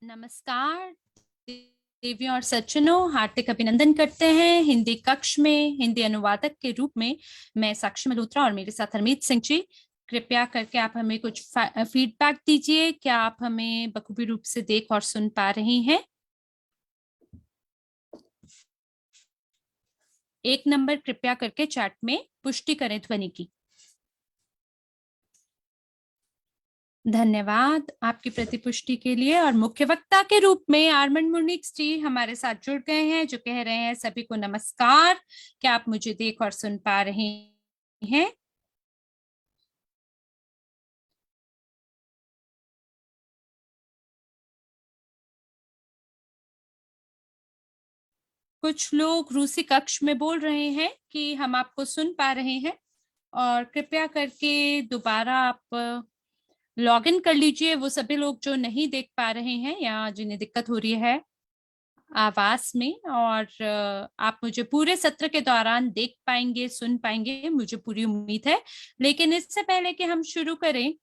नमस्कार देवियों और सज्जनों, हार्दिक अभिनंदन करते हैं। हिंदी कक्ष में हिंदी अनुवादक के रूप में मैं साक्षी मल्होत्रा और मेरे साथ हरमीत सिंह जी। कृपया करके आप हमें कुछ फीडबैक दीजिए। क्या आप हमें बखूबी रूप से देख और सुन पा रही हैं? एक नंबर कृपया करके चैट में पुष्टि करें ध्वनि की। धन्यवाद आपकी प्रतिपुष्टि के लिए। और मुख्य वक्ता के रूप में आर्मन मुर्निक्स जी हमारे साथ जुड़ गए हैं, जो कह रहे हैं सभी को नमस्कार। क्या आप मुझे देख और सुन पा रहे हैं? कुछ लोग रूसी कक्ष में बोल रहे हैं कि हम आपको सुन पा रहे हैं, और कृपया करके दोबारा आप लॉग इन कर लीजिए। वो सभी लोग जो नहीं देख पा रहे हैं या जिन्हें दिक्कत हो रही है आवाज में, और आप मुझे पूरे सत्र के दौरान देख पाएंगे, सुन पाएंगे, मुझे पूरी उम्मीद है। लेकिन इससे पहले कि हम शुरू करें,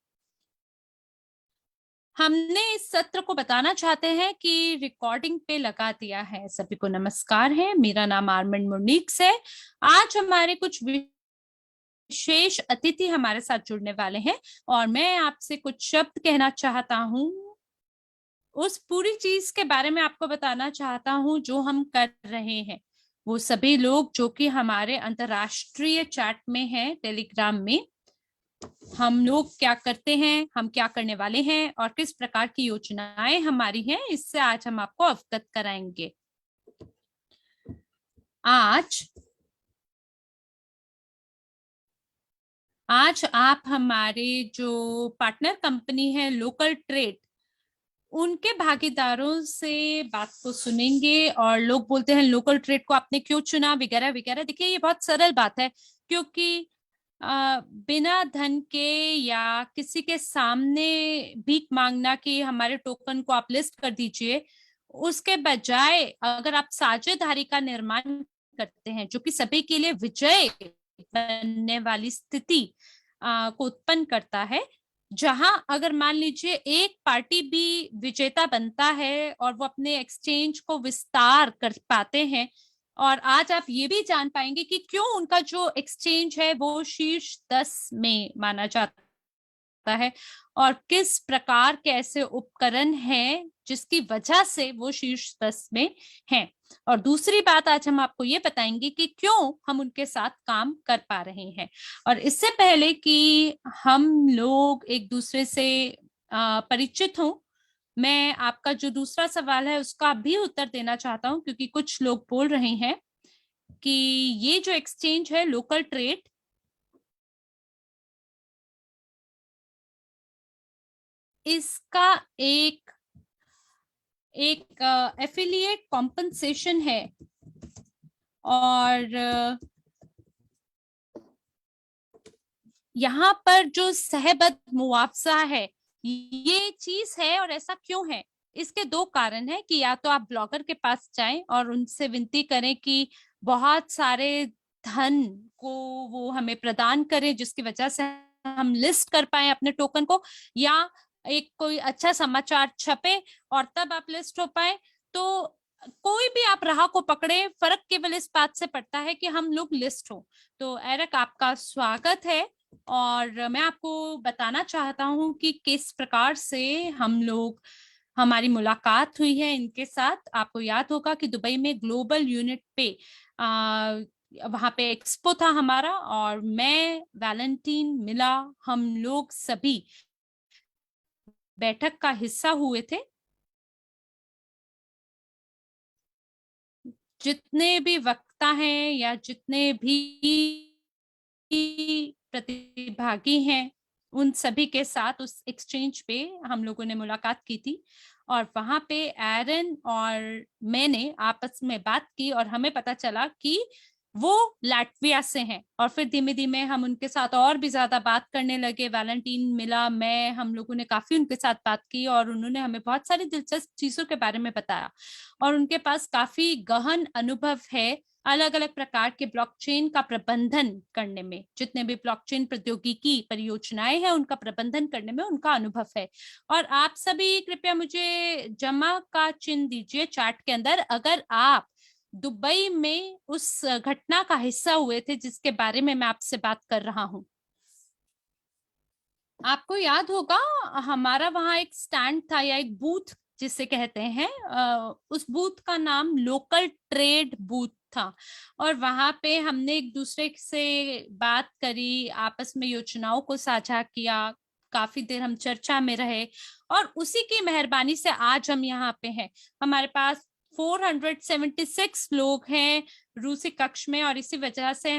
हमने इस सत्र को बताना चाहते हैं कि रिकॉर्डिंग पे लगा दिया है। सभी को नमस्कार है, मेरा नाम आर्मन मुर्निक्स है। आज हमारे कुछ विशेष अतिथि हमारे साथ जुड़ने वाले हैं, और मैं आपसे कुछ शब्द कहना चाहता हूँ। उस पूरी चीज के बारे में आपको बताना चाहता हूँ जो हम कर रहे हैं। वो सभी लोग जो कि हमारे अंतरराष्ट्रीय चैट में हैं, टेलीग्राम में, हम लोग क्या करते हैं, हम क्या करने वाले हैं और किस प्रकार की योजनाएं हमारी हैं, इससे आज हम आपको अवगत कराएंगे। आज आज आप हमारे जो पार्टनर कंपनी है लोकल ट्रेड, उनके भागीदारों से बात को सुनेंगे। और लोग बोलते हैं लोकल ट्रेड को आपने क्यों चुना, वगैरह वगैरह। देखिए, ये बहुत सरल बात है, क्योंकि बिना धन के या किसी के सामने भीख मांगना कि हमारे टोकन को आप लिस्ट कर दीजिए, उसके बजाय अगर आप साझेदारी का निर्माण करते हैं जो कि सभी के लिए विजय बनने वाली स्थिति को उत्पन्न करता है, जहां अगर मान लीजिए एक पार्टी भी विजेता बनता है और वो अपने एक्सचेंज को विस्तार कर पाते हैं, और आज आप ये भी जान पाएंगे कि क्यों उनका जो एक्सचेंज है वो शीर्ष 10 में माना जाता है, और किस प्रकार के ऐसे उपकरण हैं जिसकी वजह से वो शीर्ष 10 में हैं। और दूसरी बात, आज हम आपको ये बताएंगे कि क्यों हम उनके साथ काम कर पा रहे हैं। और इससे पहले कि हम लोग एक दूसरे से परिचित हों, मैं आपका जो दूसरा सवाल है उसका भी उत्तर देना चाहता हूं, क्योंकि कुछ लोग बोल रहे हैं कि ये जो एक्सचेंज है लोकल ट्रेड, इसका एक एक एफिलिएट कॉम्पनसेशन है, और यहाँ पर जो सहबद्ध मुआवजा है ये चीज है। और ऐसा क्यों है, इसके दो कारण है कि या तो आप ब्लॉगर के पास जाएं और उनसे विनती करें कि बहुत सारे धन को वो हमें प्रदान करें, जिसकी वजह से हम लिस्ट कर पाए अपने टोकन को, या एक कोई अच्छा समाचार छपे और तब आप लिस्ट हो पाए। तो कोई भी आप राह को पकड़े, फर्क केवल इस बात से पड़ता है कि हम लोग लिस्ट हो। तो एरक, आपका स्वागत है। और मैं आपको बताना चाहता हूँ कि किस प्रकार से हम लोग, हमारी मुलाकात हुई है इनके साथ। आपको याद होगा कि दुबई में ग्लोबल यूनिट पे वहां पे एक्सपो था हमारा, और मैं, वैलेंटीन, मिला, हम लोग सभी बैठक का हिस्सा हुए थे। जितने भी वक्ता हैं या जितने भी प्रतिभागी हैं, उन सभी के साथ उस एक्सचेंज पे हम लोगों ने मुलाकात की थी। और वहां पे एरन और मैंने आपस में बात की और हमें पता चला कि वो लाटविया से हैं। और फिर धीमे धीमे हम उनके साथ और भी ज्यादा बात करने लगे। वैलेंटीन, मिला, मैं, हम लोगों ने काफी उनके साथ बात की, और उन्होंने हमें बहुत सारी दिलचस्प चीजों के बारे में बताया। और उनके पास काफी गहन अनुभव है अलग अलग प्रकार के ब्लॉकचेन का प्रबंधन करने में, जितने भी ब्लॉकचेन प्रौद्योगिकी परियोजनाएं हैं उनका प्रबंधन करने में उनका अनुभव है। और आप सभी कृपया मुझे जमा का चिन्ह दीजिए चैट के अंदर अगर आप दुबई में उस घटना का हिस्सा हुए थे जिसके बारे में मैं आपसे बात कर रहा हूं। आपको याद होगा हमारा वहां एक स्टैंड था या एक बूथ जिसे कहते हैं, उस बूथ का नाम लोकल ट्रेड बूथ था। और वहां पे हमने एक दूसरे से बात करी, आपस में योजनाओं को साझा किया, काफी देर हम चर्चा में रहे और उसी की मेहरबानी से आज हम यहाँ पे हैं। हमारे पास 476 लोग हैं रूसी कक्ष में और इसी वजह से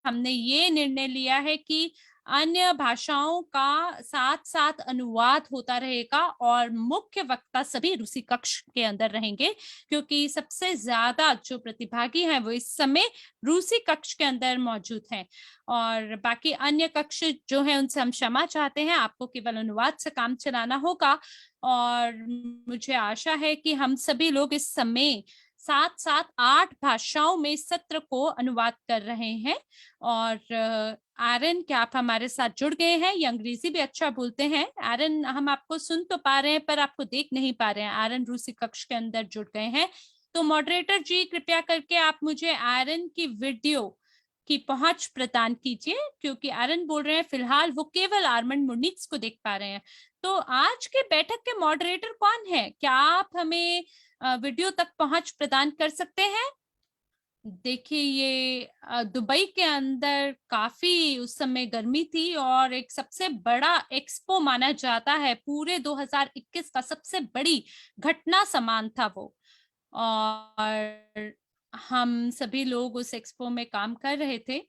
हमने ये निर्णय लिया है कि अन्य भाषाओं का साथ साथ अनुवाद होता रहेगा और मुख्य वक्ता सभी रूसी कक्ष के अंदर रहेंगे, क्योंकि सबसे ज्यादा जो प्रतिभागी हैं वो इस समय रूसी कक्ष के अंदर मौजूद हैं। और बाकी अन्य कक्ष जो है उनसे हम क्षमा चाहते हैं, आपको केवल अनुवाद से काम चलाना होगा। और मुझे आशा है कि हम सभी लोग इस समय 7-8 भाषाओं में सत्र को अनुवाद कर रहे हैं। और एरन, क्या आप हमारे साथ जुड़ गए हैं? ये अंग्रेजी भी अच्छा बोलते हैं। एरन, हम आपको सुन तो पा रहे हैं पर आपको देख नहीं पा रहे हैं। एरन रूसी कक्ष के अंदर जुड़ गए हैं। तो मॉडरेटर जी कृपया करके आप मुझे एरन की वीडियो की पहुंच प्रदान कीजिए, क्योंकि एरन बोल रहे हैं फिलहाल वो केवल आर्मंड मुनिक्स को देख पा रहे हैं। तो आज के बैठक के मॉडरेटर कौन है? क्या आप हमें वीडियो तक पहुंच प्रदान कर सकते हैं? देखिए, ये दुबई के अंदर काफी उस समय गर्मी थी और एक सबसे बड़ा एक्सपो माना जाता है, पूरे 2021 का सबसे बड़ी घटना समान था वो। और हम सभी लोग उस एक्सपो में काम कर रहे थे।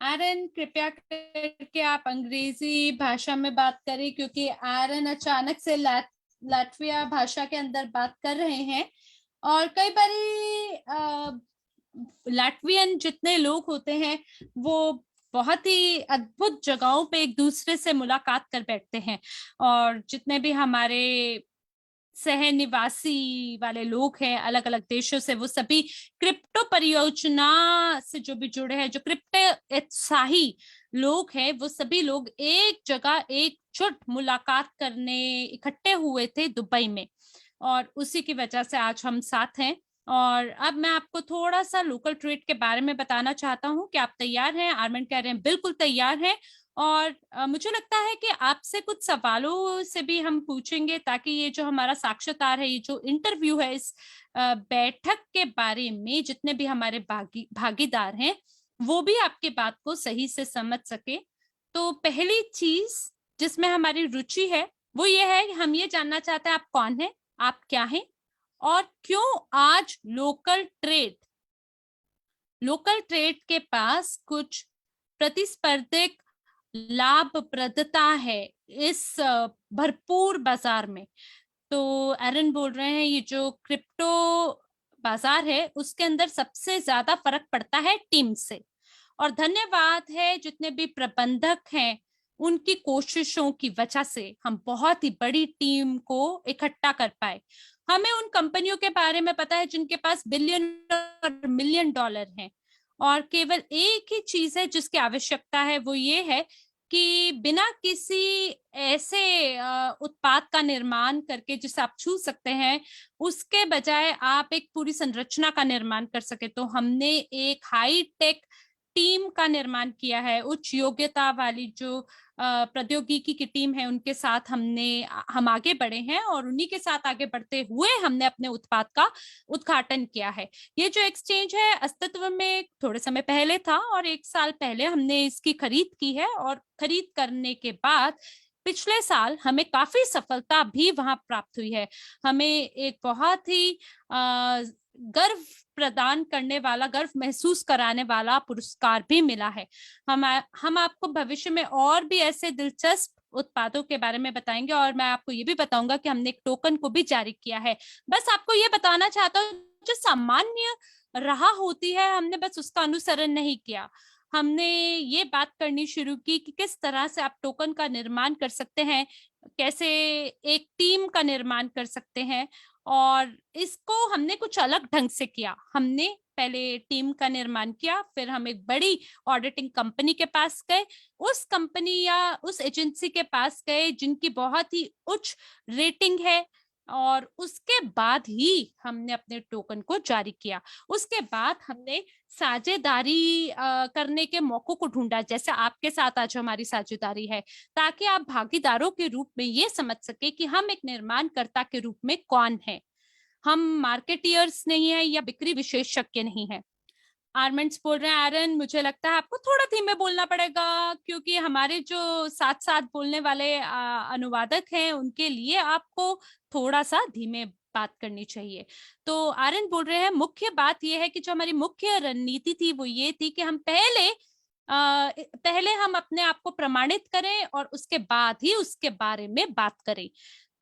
आरन, कृपया करके आप अंग्रेजी भाषा में बात करें, क्योंकि आरन अचानक से लाटविया भाषा के अंदर बात कर रहे हैं। और कई बारी लाटवियन जितने लोग होते हैं वो बहुत ही अद्भुत जगहों पे एक दूसरे से मुलाकात कर बैठते हैं। और जितने भी हमारे सह निवासी वाले लोग हैं अलग अलग देशों से, वो सभी क्रिप्टो परियोजना से जो भी जुड़े हैं, जो क्रिप्टो उत्साही लोग हैं, वो सभी लोग एक जगह एकजुट मुलाकात करने इकट्ठे हुए थे दुबई में। और उसी की वजह से आज हम साथ हैं। और अब मैं आपको थोड़ा सा लोकल ट्रेड के बारे में बताना चाहता हूँ कि आप तैयार हैं? आर्मन कह रहे हैं बिल्कुल तैयार हैं। और मुझे लगता है कि आपसे कुछ सवालों से भी हम पूछेंगे, ताकि ये जो हमारा साक्षात्कार है, ये जो इंटरव्यू है, इस बैठक के बारे में जितने भी हमारे भागीदार हैं वो भी आपकी बात को सही से समझ सके। तो पहली चीज जिसमें हमारी रुचि है वो ये है कि हम ये जानना चाहते हैं आप कौन है, आप क्या हैं और क्यों आज लोकल ट्रेड के पास कुछ प्रतिस्पर्धिक लाभप्रदता है इस भरपूर बाजार में। तो एरन बोल रहे हैं ये जो क्रिप्टो बाजार है उसके अंदर सबसे ज्यादा फर्क पड़ता है टीम से। और धन्यवाद है जितने भी प्रबंधक हैं, उनकी कोशिशों की वजह से हम बहुत ही बड़ी टीम को इकट्ठा कर पाए। हमें उन कंपनियों के बारे में पता है जिनके पास बिलियन और मिलियन डॉलर हैं, और केवल एक ही चीज है जिसकी आवश्यकता है, वो ये है कि बिना किसी ऐसे उत्पाद का निर्माण करके जिसे आप छू सकते हैं, उसके बजाय आप एक पूरी संरचना का निर्माण कर सके। तो हमने एक हाई टेक टीम का निर्माण किया है, उच्च योग्यता वाली जो प्रौद्योगिकी की टीम है उनके साथ हम आगे बढ़े हैं और उन्हीं के साथ आगे बढ़ते हुए हमने अपने उत्पाद का उद्घाटन किया है। ये जो एक्सचेंज है अस्तित्व में थोड़े समय पहले था और 1 साल पहले हमने इसकी खरीद की है, और खरीद करने के बाद पिछले साल हमें काफी सफलता भी वहां प्राप्त हुई है। हमें एक बहुत ही गर्व प्रदान करने वाला, गर्व महसूस कराने वाला पुरस्कार भी मिला है। हम आपको भविष्य में और भी ऐसे दिलचस्प उत्पादों के बारे में बताएंगे, और मैं आपको ये भी बताऊंगा कि हमने एक टोकन को भी जारी किया है। बस आपको ये बताना चाहता हूँ, जो सामान्य राह होती है हमने बस उसका अनुसरण नहीं किया। हमने ये बात करनी शुरू की कि किस तरह से आप टोकन का निर्माण कर सकते हैं, कैसे एक टीम का निर्माण कर सकते हैं। और इसको हमने कुछ अलग ढंग से किया। हमने पहले टीम का निर्माण किया, फिर हम एक बड़ी ऑडिटिंग कंपनी के पास गए, उस कंपनी या उस एजेंसी के पास गए जिनकी बहुत ही उच्च रेटिंग है, और उसके बाद ही हमने अपने टोकन को जारी किया। उसके बाद हमने साझेदारी करने के मौकों को ढूंढा, जैसे आपके साथ आज हमारी साझेदारी है, ताकि आप भागीदारों के रूप में ये समझ सके कि हम एक निर्माणकर्ता के रूप में कौन है। हम मार्केटियर्स नहीं है या बिक्री विशेषज्ञ नहीं है। आर्मेंट्स बोल रहे हैं, एरन मुझे लगता है आपको थोड़ा धीमे बोलना पड़ेगा, क्योंकि हमारे जो साथ साथ बोलने वाले अनुवादक हैं उनके लिए आपको थोड़ा सा धीमे बात करनी चाहिए। तो आर्यन बोल रहे हैं, मुख्य बात यह है कि जो हमारी मुख्य रणनीति थी वो ये थी कि हम पहले हम अपने आप को प्रमाणित करें और उसके बाद ही उसके बारे में बात करें।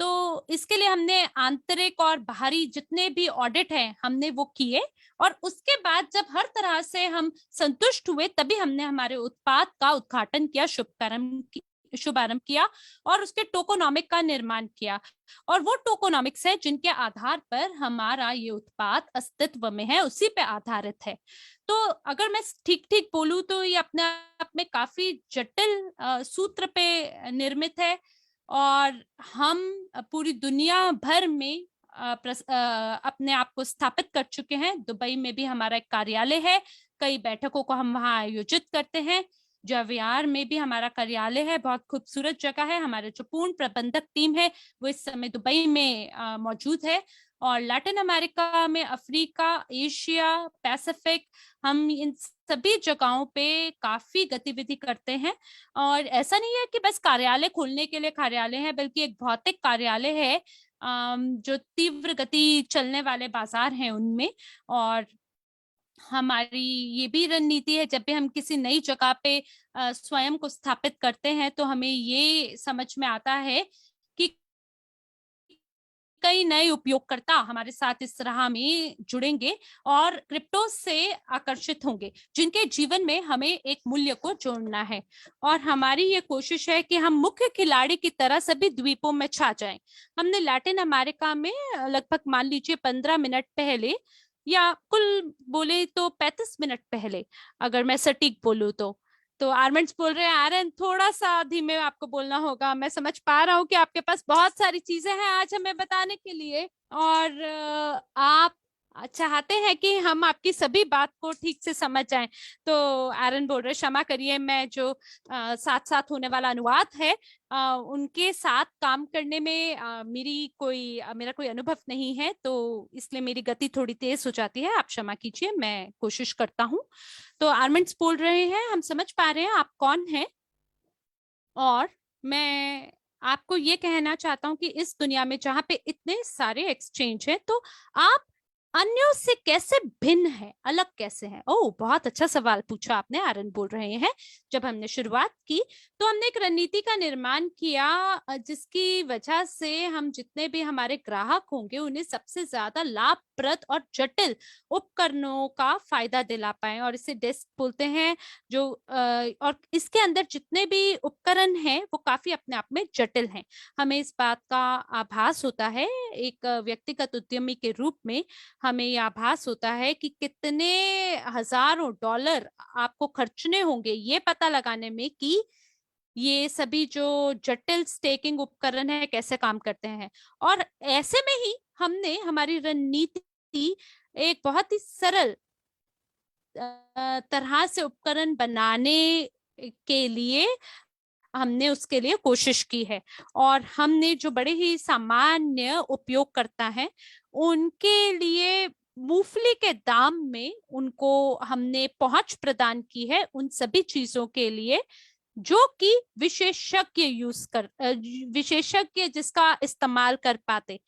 तो इसके लिए हमने आंतरिक और बाहरी जितने भी ऑडिट हैं हमने वो किए, और उसके बाद जब हर तरह से हम संतुष्ट हुए तभी हमने हमारे उत्पाद का उद्घाटन किया, शुभारंभ किया, और उसके टोकोनॉमिक का निर्माण किया। और वो टोकोनॉमिक्स है जिनके आधार पर हमारा ये उत्पाद अस्तित्व में है, उसी पे आधारित है। तो अगर मैं ठीक ठीक बोलूं तो ये अपने आप में काफी जटिल सूत्र पे निर्मित है, और हम पूरी दुनिया भर में अपने आप को स्थापित कर चुके हैं। दुबई में भी हमारा एक कार्यालय है, कई बैठकों को हम वहां आयोजित करते हैं। जवियार में भी हमारा कार्यालय है, बहुत खूबसूरत जगह है। हमारे जो पूर्ण प्रबंधक टीम है वो इस समय दुबई में मौजूद है। और लैटिन अमेरिका में, अफ्रीका, एशिया, पैसिफिक, हम इन सभी जगहों पे काफी गतिविधि करते हैं। और ऐसा नहीं है कि बस कार्यालय खोलने के लिए कार्यालय है, बल्कि एक भौतिक कार्यालय है जो तीव्र गति चलने वाले बाजार हैं उनमें। और हमारी ये भी रणनीति है, जब भी हम किसी नई जगह पे स्वयं को स्थापित करते हैं तो हमें ये समझ में आता है कि कई नए उपयोगकर्ता हमारे साथ इस राह में जुड़ेंगे और क्रिप्टो से आकर्षित होंगे, जिनके जीवन में हमें एक मूल्य को जोड़ना है। और हमारी ये कोशिश है कि हम मुख्य खिलाड़ी की तरह सभी द्वीपों में छा जाएं। हमने लैटिन अमेरिका में लगभग मान लीजिए 15 मिनट पहले, या कुल बोले तो 35 मिनट पहले, अगर मैं सटीक बोलूं तो आर्मेंट्स बोल रहे हैं, आर्यन थोड़ा सा धीमे आपको बोलना होगा। मैं समझ पा रहा हूँ कि आपके पास बहुत सारी चीजें हैं आज हमें बताने के लिए, और आप चाहते हैं कि हम आपकी सभी बात को ठीक से समझ जाएं। तो आर्यन बोल रहे, क्षमा करिए, मैं जो साथ साथ होने वाला अनुवाद है उनके साथ काम करने में मेरा कोई अनुभव नहीं है, तो इसलिए मेरी गति थोड़ी तेज हो जाती है। आप क्षमा कीजिए, मैं कोशिश करता हूँ। तो आर्मेंट्स बोल रहे हैं, हम समझ पा रहे हैं आप कौन हैं, और मैं आपको ये कहना चाहता हूँ कि इस दुनिया में जहाँ पे इतने सारे एक्सचेंज हैं, तो आप अन्यों से कैसे भिन्न है, अलग कैसे हैं? ओह, बहुत अच्छा सवाल पूछा आपने, आर्यन बोल रहे हैं। जब हमने शुरुआत की तो हमने एक रणनीति का निर्माण किया जिसकी वजह से हम जितने भी हमारे ग्राहक होंगे उन्हें सबसे ज्यादा लाभप्रद और जटिल उपकरणों का फायदा दिला पाए, और इसे डेस्क बोलते हैं। और इसके अंदर जितने भी उपकरण हैं वो काफी अपने आप में जटिल हैं। हमें इस बात का आभास होता है, एक व्यक्तिगत उद्यमी के रूप में हमें यह आभास होता है कि कितने हजारों डॉलर आपको खर्चने होंगे ये पता लगाने में कि ये सभी जो जटिल स्टेकिंग उपकरण है कैसे काम करते हैं। और ऐसे में ही हमने हमारी रणनीति एक बहुत ही सरल तरह से उपकरण बनाने के लिए हमने उसके लिए कोशिश की है। और हमने जो बड़े ही सामान्य उपयोगकर्ता हैं उनके लिए मूंगफली के दाम में उनको हमने पहुंच प्रदान की है, उन सभी चीजों के लिए जो कि विशेषज्ञ जिसका इस्तेमाल कर पाते,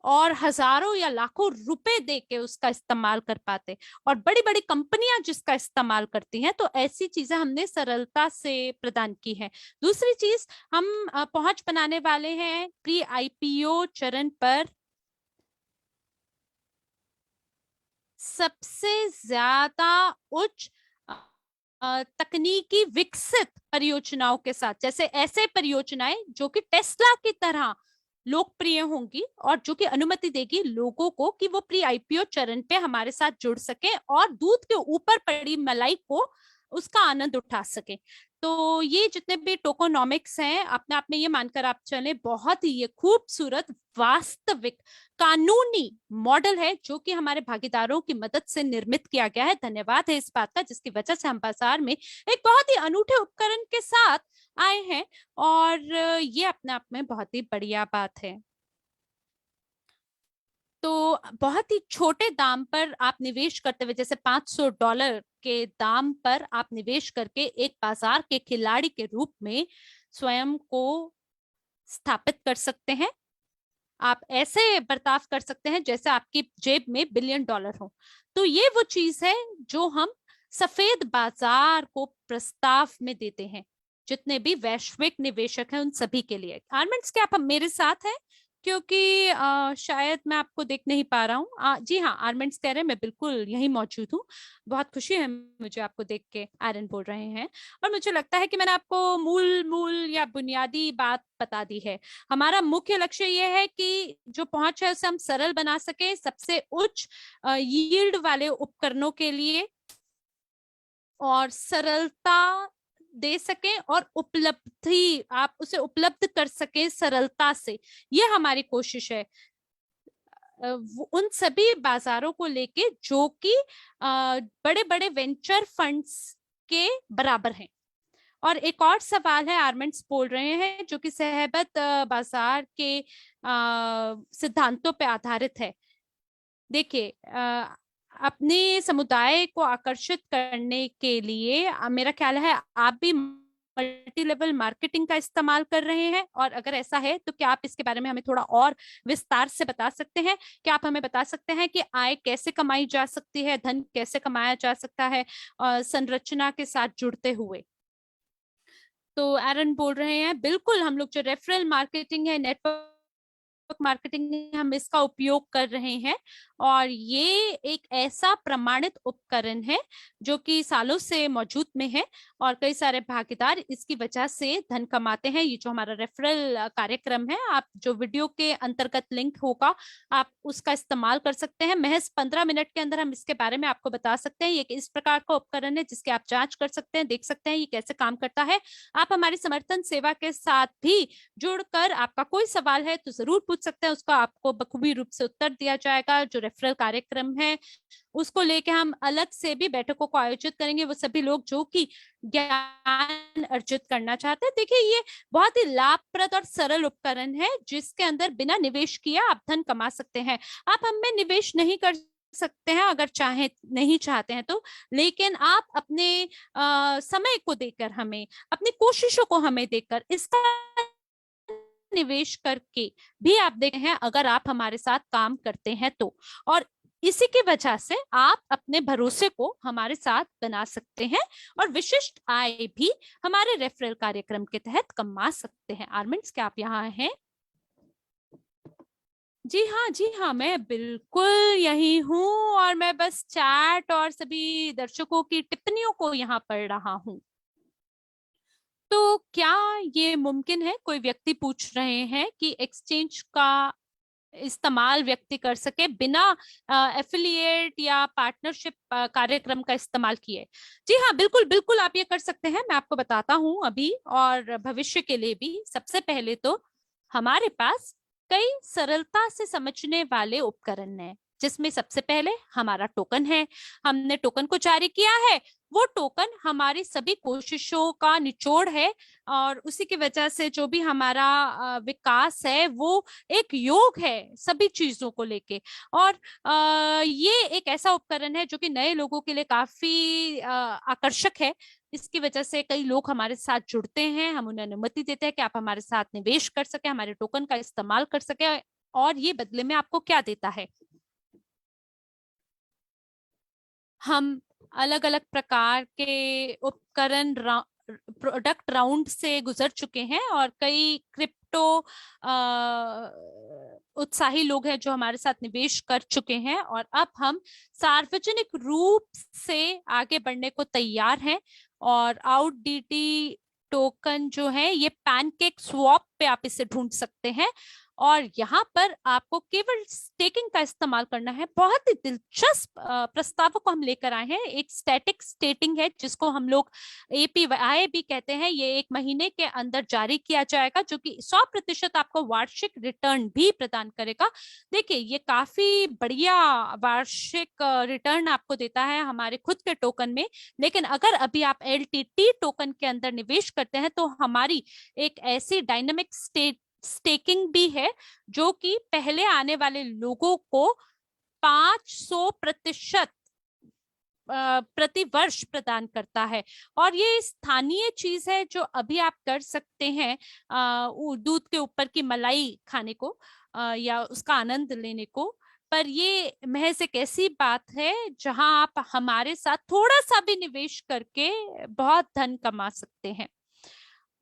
और हजारों या लाखों रुपए दे के उसका इस्तेमाल कर पाते, और बड़ी बड़ी कंपनियां जिसका इस्तेमाल करती हैं। तो ऐसी चीजें हमने सरलता से प्रदान की है। दूसरी चीज, हम पहुंच बनाने वाले हैं प्री आईपीओ चरण पर सबसे ज्यादा उच्च तकनीकी विकसित परियोजनाओं के साथ, जैसे ऐसे परियोजनाएं जो कि टेस्ला की तरह लोकप्रिय होंगी और जो कि अनुमति देगी लोगों को कि वो प्री आईपीओ चरण पे हमारे साथ जुड़ सके और दूध के ऊपर पड़ी मलाई को उसका आनंद उठा सके। तो ये जितने भी टोकोनॉमिक्स हैं, अपने आप में ये मानकर आप चले, बहुत ही ये खूबसूरत वास्तविक कानूनी मॉडल है जो कि हमारे भागीदारों की मदद से निर्मित किया गया है। धन्यवाद है इस बात का, जिसकी वजह से हम बाजार में एक बहुत ही अनूठे उपकरण के साथ आए हैं और ये अपने आप में बहुत ही बढ़िया बात है। तो बहुत ही छोटे दाम पर आप निवेश करते हुए, जैसे $500 के दाम पर आप निवेश करके एक बाजार के खिलाड़ी के रूप में स्वयं को स्थापित कर सकते हैं। आप ऐसे बर्ताव कर सकते हैं जैसे आपकी जेब में बिलियन डॉलर हो। तो ये वो चीज है जो हम सफेद बाजार को प्रस्ताव में देते हैं जितने भी वैश्विक निवेशक हैं उन सभी के लिए। आर्मेंट्स, क्या आप मेरे साथ हैं? क्योंकि शायद मैं आपको देख नहीं पा रहा हूँ। जी हाँ, आर्मेंट्स कह रहे हैं मैं बिल्कुल यही मौजूद हूँ। बहुत खुशी है मुझे आपको देख के, आयरन बोल रहे हैं। और मुझे लगता है कि मैंने आपको मूल मूल या बुनियादी बात बता दी है। हमारा मुख्य लक्ष्य ये है कि जो पहुंच है उसे हम सरल बना सके, सबसे उच्च यील्ड वाले उपकरणों के लिए, और सरलता दे सके और उपलब्धि आप उसे उपलब्ध कर सके सरलता से। ये हमारी कोशिश है उन सभी बाजारों को लेके जो कि बड़े बड़े वेंचर फंड्स के बराबर हैं। और एक और सवाल है, आर्मेंट्स बोल रहे हैं, जो कि सहबत बाजार के सिद्धांतों पे आधारित है। देखिए, अपने समुदाय को आकर्षित करने के लिए मेरा ख्याल है आप भी मल्टी लेवल मार्केटिंग का इस्तेमाल कर रहे हैं, और अगर ऐसा है तो क्या आप इसके बारे में हमें थोड़ा और विस्तार से बता सकते हैं? क्या आप हमें बता सकते हैं कि आय कैसे कमाई जा सकती है, धन कैसे कमाया जा सकता है संरचना के साथ जुड़ते हुए? तो एरन बोल रहे हैं, बिल्कुल, हम लोग जो रेफरल मार्केटिंग है, नेटवर्क मार्केटिंग, हम इसका उपयोग कर रहे हैं। और ये एक ऐसा प्रमाणित उपकरण है जो कि सालों से मौजूद में है और कई सारे भागीदार इसकी वजह से धन कमाते हैं। ये जो हमारा रेफरल कार्यक्रम है, आप जो वीडियो के अंतर्गत लिंक होगा आप उसका इस्तेमाल कर सकते हैं। महज 15 मिनट के अंदर हम इसके बारे में आपको बता सकते हैं। ये इस प्रकार का उपकरण है जिसके आप जांच कर सकते हैं, देख सकते हैं ये कैसे काम करता है। आप हमारी समर्थन सेवा के साथ भी जुड़कर आपका कोई सवाल है तो जरूर पूछ सकते हैं, उसका आपको बखूबी रूप से उत्तर दिया जाएगा। जो रेफरल कार्यक्रम है उसको लेके हम अलग से भी बैठकों को आयोजित करेंगे, वो सभी लोग जो कि ज्ञान अर्जित करना चाहते हैं। देखिए, ये बहुत ही लाभप्रद और सरल उपकरण है जिसके अंदर बिना निवेश किए आप धन कमा सकते हैं। आप हमें निवेश नहीं कर सकते हैं अगर चाहे नहीं चाहते हैं तो, लेकिन आप अपने समय को देकर, हमें अपनी कोशिशों को हमें देकर इसका निवेश करके भी आप देखें हैं अगर आप हमारे साथ काम करते हैं तो। और इसी की वजह से आप अपने भरोसे को हमारे साथ बना सकते हैं और विशिष्ट आय भी हमारे रेफरल कार्यक्रम के तहत कमा सकते हैं। आर्मेंट्स, क्या आप यहाँ हैं? जी हाँ, जी हाँ, मैं बिल्कुल यही हूँ और मैं बस चैट और सभी दर्शकों की टिप्पणियों को यहाँ पढ़ रहा हूँ। तो क्या ये मुमकिन है, कोई व्यक्ति पूछ रहे हैं, कि एक्सचेंज का इस्तेमाल व्यक्ति कर सके बिना एफिलिएट या पार्टनरशिप कार्यक्रम का इस्तेमाल किए? जी हाँ, बिल्कुल बिल्कुल, आप ये कर सकते हैं। मैं आपको बताता हूँ अभी और भविष्य के लिए भी। सबसे पहले तो हमारे पास कई सरलता से समझने वाले उपकरण हैं, जिसमें सबसे पहले हमारा टोकन है। हमने टोकन को जारी किया है। वो टोकन हमारी सभी कोशिशों का निचोड़ है और उसी की वजह से जो भी हमारा विकास है वो एक योग है सभी चीजों को लेके। और ये एक ऐसा उपकरण है जो कि नए लोगों के लिए काफी आकर्षक है। इसकी वजह से कई लोग हमारे साथ जुड़ते हैं, हम उन्हें अनुमति देते हैं कि आप हमारे साथ निवेश कर सके, हमारे टोकन का इस्तेमाल कर सके। और ये बदले में आपको क्या देता है? हम अलग अलग प्रकार के उपकरण प्रोडक्ट राउंड से गुजर चुके हैं और कई क्रिप्टो उत्साही लोग हैं जो हमारे साथ निवेश कर चुके हैं, और अब हम सार्वजनिक रूप से आगे बढ़ने को तैयार हैं। और आउट डीटी टोकन जो है ये पैनकेक स्वैप पे आप इसे ढूंढ सकते हैं, और यहाँ पर आपको केवल स्टेकिंग का इस्तेमाल करना है। बहुत ही दिलचस्प प्रस्तावों को हम लेकर आए हैं। एक स्टैटिक स्टेटिंग है जिसको हम लोग एपीआई भी कहते हैं। ये 1 महीने के अंदर जारी किया जाएगा, जो कि 100% आपको वार्षिक रिटर्न भी प्रदान करेगा। देखिए, ये काफी बढ़िया वार्षिक रिटर्न आपको देता है हमारे खुद के टोकन में। लेकिन अगर अभी आप एलटीटी टोकन के अंदर निवेश करते हैं तो हमारी एक ऐसी डायनामिक स्टेकिंग भी है जो कि पहले आने वाले लोगों को 500% प्रति वर्ष प्रदान करता है। और ये स्थानीय चीज है जो अभी आप कर सकते हैं दूध के ऊपर की मलाई खाने को या उसका आनंद लेने को। पर ये महज एक ऐसी बात है जहां आप हमारे साथ थोड़ा सा भी निवेश करके बहुत धन कमा सकते हैं।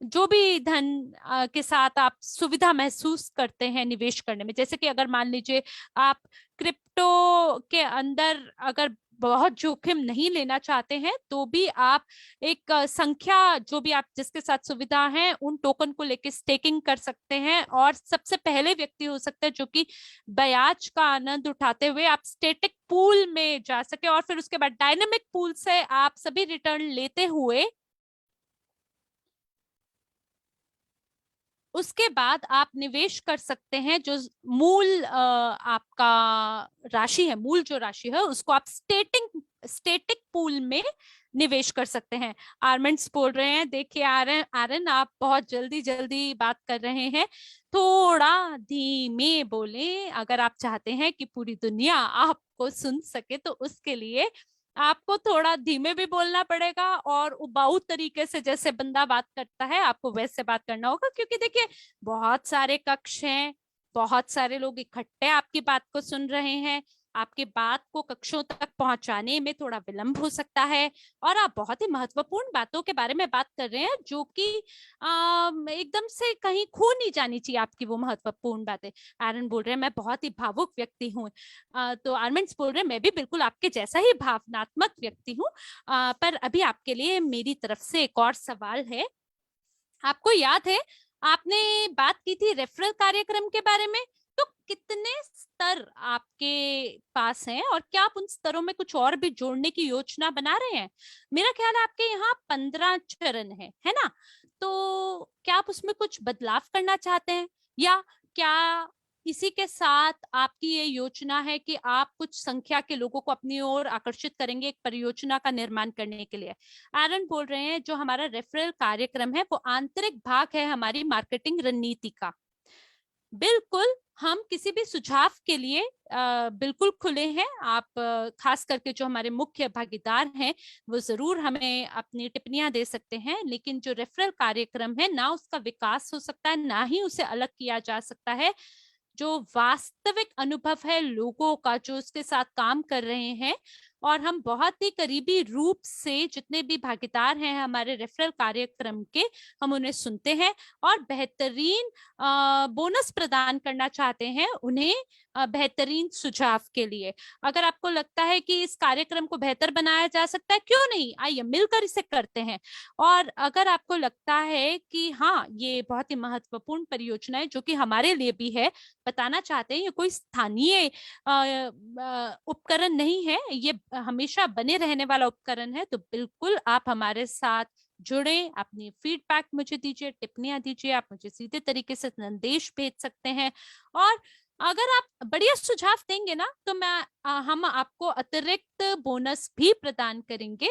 जो भी धन के साथ आप सुविधा महसूस करते हैं निवेश करने में, जैसे कि अगर मान लीजिए आप क्रिप्टो के अंदर अगर बहुत जोखिम नहीं लेना चाहते हैं तो भी आप एक संख्या जो भी आप जिसके साथ सुविधा है उन टोकन को लेके स्टेकिंग कर सकते हैं, और सबसे पहले व्यक्ति हो सकते हैं जो कि ब्याज का आनंद उठाते हुए आप स्टैटिक पूल में जा सके, और फिर उसके बाद डायनेमिक पूल से आप सभी रिटर्न लेते हुए उसके बाद आप निवेश कर सकते हैं। जो मूल आपका राशि है, मूल जो राशि है उसको आप स्टेटिक पूल में निवेश कर सकते हैं। आर्मेंट्स बोल रहे हैं, देखिए आरन आरन आप बहुत जल्दी जल्दी बात कर रहे हैं, थोड़ा धीमे बोले। अगर आप चाहते हैं कि पूरी दुनिया आपको सुन सके तो उसके लिए आपको थोड़ा धीमे भी बोलना पड़ेगा, और उबाऊ तरीके से जैसे बंदा बात करता है आपको वैसे बात करना होगा। क्योंकि देखिए, बहुत सारे कक्ष हैं, बहुत सारे लोग इकट्ठे आपकी बात को सुन रहे हैं। आपकी बात को कक्षों तक पहुंचाने में थोड़ा विलंब हो सकता है, और आप बहुत ही महत्वपूर्ण बातों के बारे में बात कर रहे हैं जो कि एकदम से कहीं खो नहीं जानी चाहिए आपकी वो महत्वपूर्ण बातें। आरन बोल रहे हैं मैं बहुत ही भावुक व्यक्ति हूँ। तो आर्मेंट्स बोल रहे हैं मैं भी बिल्कुल आपके जैसा ही भावनात्मक व्यक्ति हूँ। पर अभी आपके लिए मेरी तरफ से एक और सवाल है। आपको याद है आपने बात की थी रेफरल कार्यक्रम के बारे में, तो कितने स्तर आपके पास हैं और क्या आप उन स्तरों में कुछ और भी जोड़ने की योजना बना रहे हैं? मेरा ख्याल है आपके यहाँ 15 चरण है ना? तो क्या आप उसमें कुछ बदलाव करना चाहते हैं, या क्या इसी के साथ आपकी ये योजना है कि आप कुछ संख्या के लोगों को अपनी ओर आकर्षित करेंगे एक परियोजना का निर्माण करने के लिए? एरन बोल रहे हैं जो हमारा रेफरल कार्यक्रम है वो आंतरिक भाग है हमारी मार्केटिंग रणनीति का। बिल्कुल, हम किसी भी सुझाव के लिए बिल्कुल खुले हैं। आप खास करके जो हमारे मुख्य भागीदार हैं वो जरूर हमें अपनी टिप्पणियां दे सकते हैं, लेकिन जो रेफरल कार्यक्रम है ना उसका विकास हो सकता है ना ही उसे अलग किया जा सकता है। जो वास्तविक अनुभव है लोगों का जो उसके साथ काम कर रहे हैं, और हम बहुत ही करीबी रूप से जितने भी भागीदार हैं हमारे रेफरल कार्यक्रम के, हम उन्हें सुनते हैं और बेहतरीन बोनस प्रदान करना चाहते हैं उन्हें बेहतरीन सुझाव के लिए। अगर आपको लगता है कि इस कार्यक्रम को बेहतर बनाया जा सकता है, क्यों नहीं, आइए मिलकर इसे करते हैं। और अगर आपको लगता है कि हाँ ये बहुत ही महत्वपूर्ण परियोजना है जो कि हमारे लिए भी है, बताना चाहते हैं ये कोई स्थानीय उपकरण नहीं है, ये हमेशा बने रहने वाला उपकरण है, तो बिल्कुल आप हमारे साथ जुड़े, अपनी फीडबैक मुझे दीजिए, टिप्पणियां दीजिए, आप मुझे सीधे तरीके से संदेश भेज सकते हैं। और अगर आप बढ़िया सुझाव देंगे ना तो हम आपको अतिरिक्त बोनस भी प्रदान करेंगे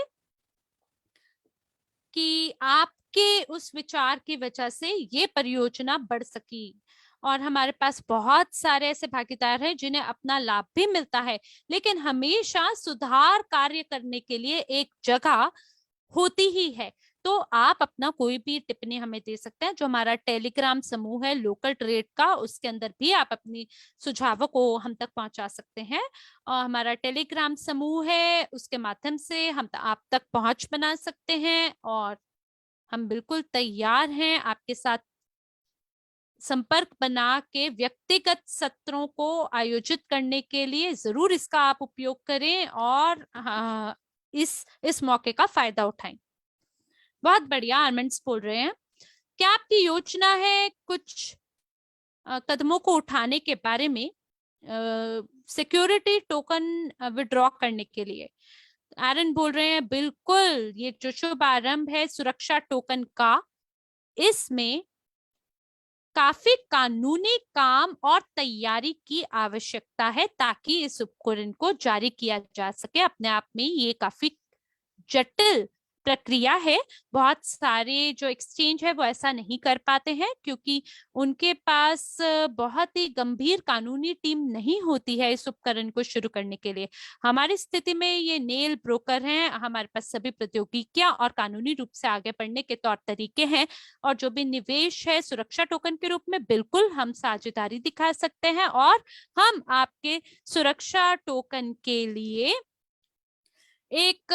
कि आपके उस विचार की वजह से ये परियोजना बढ़ सकी। और हमारे पास बहुत सारे ऐसे भागीदार हैं जिन्हें अपना लाभ भी मिलता है, लेकिन हमेशा सुधार कार्य करने के लिए एक जगह होती ही है। तो आप अपना कोई भी टिप्पणी हमें दे सकते हैं। जो हमारा टेलीग्राम समूह है लोकल ट्रेड का, उसके अंदर भी आप अपनी सुझावों को हम तक पहुंचा सकते हैं। और हमारा टेलीग्राम समूह है उसके माध्यम से हम आप तक पहुंच बना सकते हैं, और हम बिल्कुल तैयार हैं आपके साथ संपर्क बना के व्यक्तिगत सत्रों को आयोजित करने के लिए। जरूर इसका आप उपयोग करें और इस मौके का फायदा उठाएं। बहुत बढ़िया, आर्मेंट्स बोल रहे हैं। क्या आपकी योजना है कुछ कदमों को उठाने के बारे में सिक्योरिटी टोकन विड्रॉ करने के लिए? एरन बोल रहे हैं बिल्कुल, ये जो शुभारंभ है सुरक्षा टोकन का, इसमें काफी कानूनी काम और तैयारी की आवश्यकता है ताकि इस उपकरण को जारी किया जा सके। अपने आप में ये काफी जटिल प्रक्रिया है। बहुत सारे जो एक्सचेंज है वो ऐसा नहीं कर पाते हैं क्योंकि उनके पास बहुत ही गंभीर कानूनी टीम नहीं होती है इस उपकरण को शुरू करने के लिए। हमारी स्थिति में ये नेल ब्रोकर हैं, हमारे पास सभी प्रौद्योगिकियां और कानूनी रूप से आगे बढ़ने के तौर तरीके हैं, और जो भी निवेश है सुरक्षा टोकन के रूप में बिल्कुल हम साझेदारी दिखा सकते हैं, और हम आपके सुरक्षा टोकन के लिए एक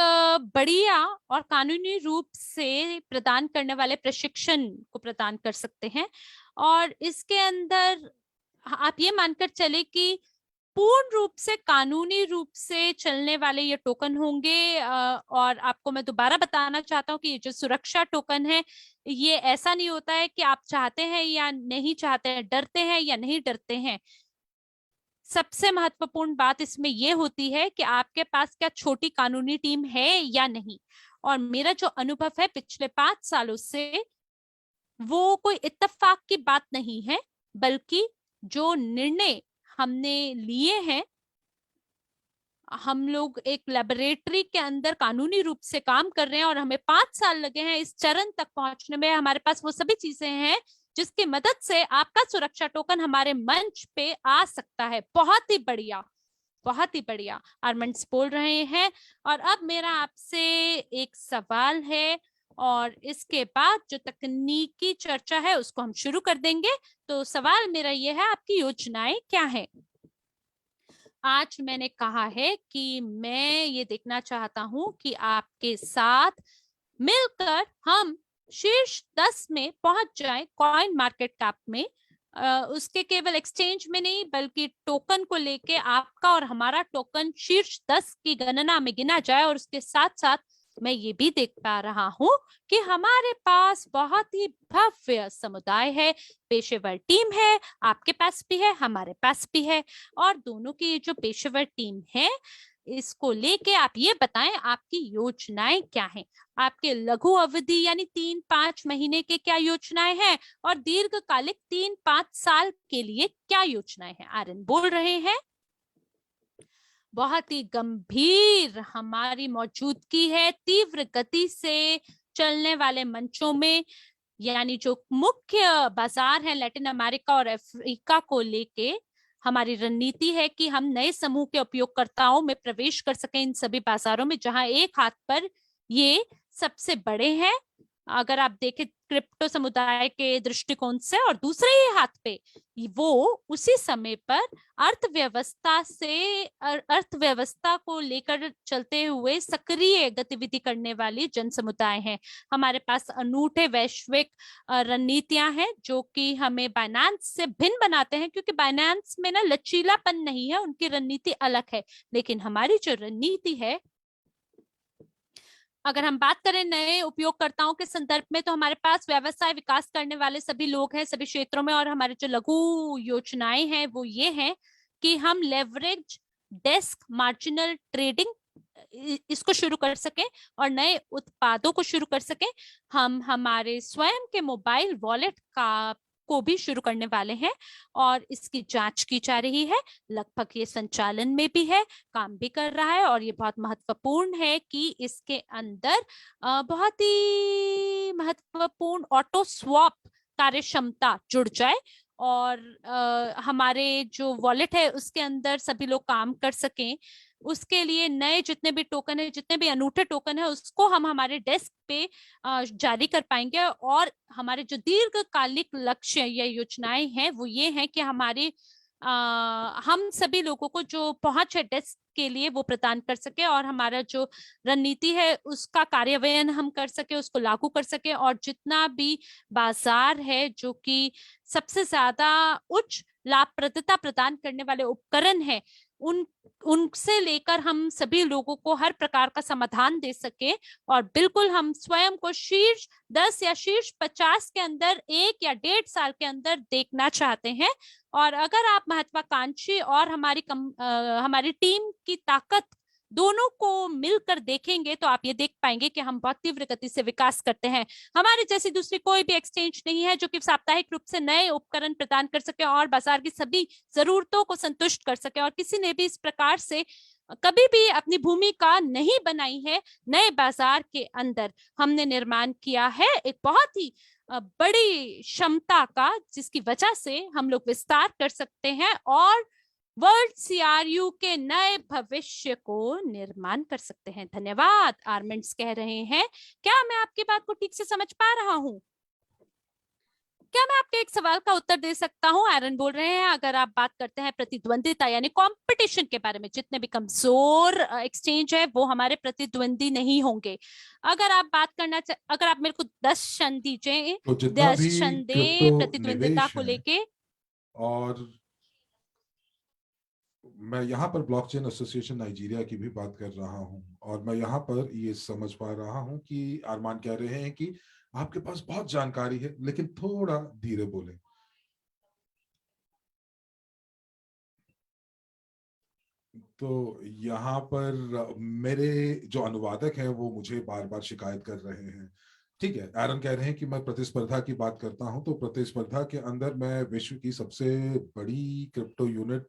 बढ़िया और कानूनी रूप से प्रदान करने वाले प्रशिक्षण को प्रदान कर सकते हैं। और इसके अंदर आप ये मानकर चले कि पूर्ण रूप से कानूनी रूप से चलने वाले ये टोकन होंगे। और आपको मैं दोबारा बताना चाहता हूँ कि ये जो सुरक्षा टोकन है, ये ऐसा नहीं होता है कि आप चाहते हैं या नहीं चाहते हैं, डरते हैं या नहीं डरते हैं। सबसे महत्वपूर्ण बात इसमें यह होती है कि आपके पास क्या छोटी कानूनी टीम है या नहीं। और मेरा जो अनुभव है पिछले 5 सालों से, वो कोई इत्तेफाक की बात नहीं है, बल्कि जो निर्णय हमने लिए हैं, हम लोग एक लेबोरेटरी के अंदर कानूनी रूप से काम कर रहे हैं और हमें 5 साल लगे हैं इस चरण तक पहुंचने में। हमारे पास वो सभी चीजें हैं जिसकी मदद से आपका सुरक्षा टोकन हमारे मंच पे आ सकता है। बहुत ही बढ़िया, बहुत ही बढ़िया, आर्मेंट्स बोल रहे हैं। और अब मेरा आपसे एक सवाल है, और इसके बाद जो तकनीकी चर्चा है उसको हम शुरू कर देंगे। तो सवाल मेरा यह है, आपकी योजनाएं क्या है? आज मैंने कहा है कि मैं ये देखना चाहता हूं कि आपके साथ मिलकर हम शीर्ष 10 में पहुंच जाएं कॉइन मार्केट कैप में। उसके केवल एक्सचेंज में नहीं बल्कि टोकन को लेके आपका और हमारा टोकन शीर्ष 10 की गणना में गिना जाए। और उसके साथ साथ मैं ये भी देख पा रहा हूं कि हमारे पास बहुत ही भव्य समुदाय है, पेशेवर टीम है, आपके पास भी है, हमारे पास भी है। और दोनों की जो पेशेवर टीम है, इसको लेके आप ये बताएं आपकी योजनाएं क्या हैं। आपके लघु अवधि यानी 3-5 महीने के क्या योजनाएं हैं, और दीर्घकालिक 3-5 साल के लिए क्या योजनाएं हैं? आर्यन बोल रहे हैं बहुत ही गंभीर हमारी मौजूदगी है तीव्र गति से चलने वाले मंचों में, यानी जो मुख्य बाजार है लैटिन अमेरिका और अफ्रीका को लेके हमारी रणनीति है कि हम नए समूह के उपयोगकर्ताओं में प्रवेश कर सकें इन सभी बाजारों में जहां एक हाथ पर ये सबसे बड़े हैं अगर आप देखें क्रिप्टो समुदाय के दृष्टिकोण से, और दूसरे ही हाथ पे वो उसी समय पर अर्थव्यवस्था को लेकर चलते हुए सक्रिय गतिविधि करने वाली जन समुदाय है। हमारे पास अनूठे वैश्विक रणनीतियां हैं जो कि हमें बाइनेंस से भिन्न बनाते हैं, क्योंकि बाइनेंस में ना लचीलापन नहीं है, उनकी रणनीति अलग है। लेकिन हमारी जो रणनीति है, अगर हम बात करें नए उपयोगकर्ताओं के संदर्भ में, तो हमारे पास व्यवसाय विकास करने वाले सभी लोग हैं सभी क्षेत्रों में। और हमारे जो लघु योजनाएं हैं वो ये हैं कि हम लेवरेज डेस्क मार्जिनल ट्रेडिंग इसको शुरू कर सकें और नए उत्पादों को शुरू कर सकें। हम हमारे स्वयं के मोबाइल वॉलेट को भी शुरू करने वाले हैं और इसकी जांच की जा रही है। लगभग ये संचालन में भी है, काम भी कर रहा है। और ये बहुत महत्वपूर्ण है कि इसके अंदर बहुत ही महत्वपूर्ण ऑटो स्वैप कार्य क्षमता जुड़ जाए और हमारे जो वॉलेट है उसके अंदर सभी लोग काम कर सकें। उसके लिए नए जितने भी टोकन है, जितने भी अनूठे टोकन है, उसको हम हमारे डेस्क पे जारी कर पाएंगे। और हमारे जो दीर्घकालिक लक्ष्य या योजनाएं हैं वो ये हैं कि हमारे हम सभी लोगों को जो पहुंच है डेस्क के लिए वो प्रदान कर सके, और हमारा जो रणनीति है उसका कार्यान्वयन हम कर सके, उसको लागू कर सके। और जितना भी बाजार है जो कि सबसे ज्यादा उच्च लाभप्रदता प्रदान करने वाले उपकरण है, उन उनसे लेकर हम सभी लोगों को हर प्रकार का समाधान दे सके। और बिल्कुल हम स्वयं को शीर्ष 10 या शीर्ष 50 के अंदर 1 या 1.5 साल के अंदर देखना चाहते हैं। और अगर आप महत्वाकांक्षी और हमारी टीम की ताकत दोनों को मिलकर देखेंगे तो आप ये देख पाएंगे कि हम बहुत तीव्र गति से विकास करते हैं। हमारे जैसी दूसरी कोई भी एक्सचेंज नहीं है जो कि साप्ताहिक रूप से नए उपकरण प्रदान कर सके और बाजार की सभी जरूरतों को संतुष्ट कर सके। और किसी ने भी इस प्रकार से कभी भी अपनी भूमिका नहीं बनाई है। नए बाजार के अंदर हमने निर्माण किया है एक बहुत ही बड़ी क्षमता का, जिसकी वजह से हम लोग विस्तार कर सकते हैं और वर्ल्ड सीआरयू के नए भविष्य को निर्माण कर सकते हैं। धन्यवाद। आर्मेंट्स कह रहे हैं, क्या मैं आपकी बात को ठीक से समझ पा रहा हूं? क्या मैं आपके एक सवाल का उत्तर दे सकता हूं? एरन बोल रहे हैं, अगर आप बात करते हैं प्रतिद्वंदिता यानी कंपटीशन के बारे में, जितने भी कमजोर एक्सचेंज है वो हमारे प्रतिद्वंदी नहीं होंगे। अगर आप बात करना अगर आप मेरे को 10 क्षण दीजिए, तो जितना 10 भी क्षण दे क्रिप्टो प्रतिद्वंदिता निवेश को है, लेके। और मैं यहाँ पर ब्लॉकचेन एसोसिएशन नाइजीरिया की भी बात कर रहा हूँ, और मैं यहाँ पर ये समझ पा रहा हूँ कि अरमान कह रहे हैं कि आपके पास बहुत जानकारी है, लेकिन थोड़ा धीरे बोले। तो यहाँ पर मेरे जो अनुवादक हैं वो मुझे बार बार शिकायत कर रहे हैं। ठीक है, एरन कह रहे हैं कि मैं प्रतिस्पर्धा की बात करता हूं, तो प्रतिस्पर्धा के अंदर मैं विश्व की सबसे बड़ी क्रिप्टो यूनिट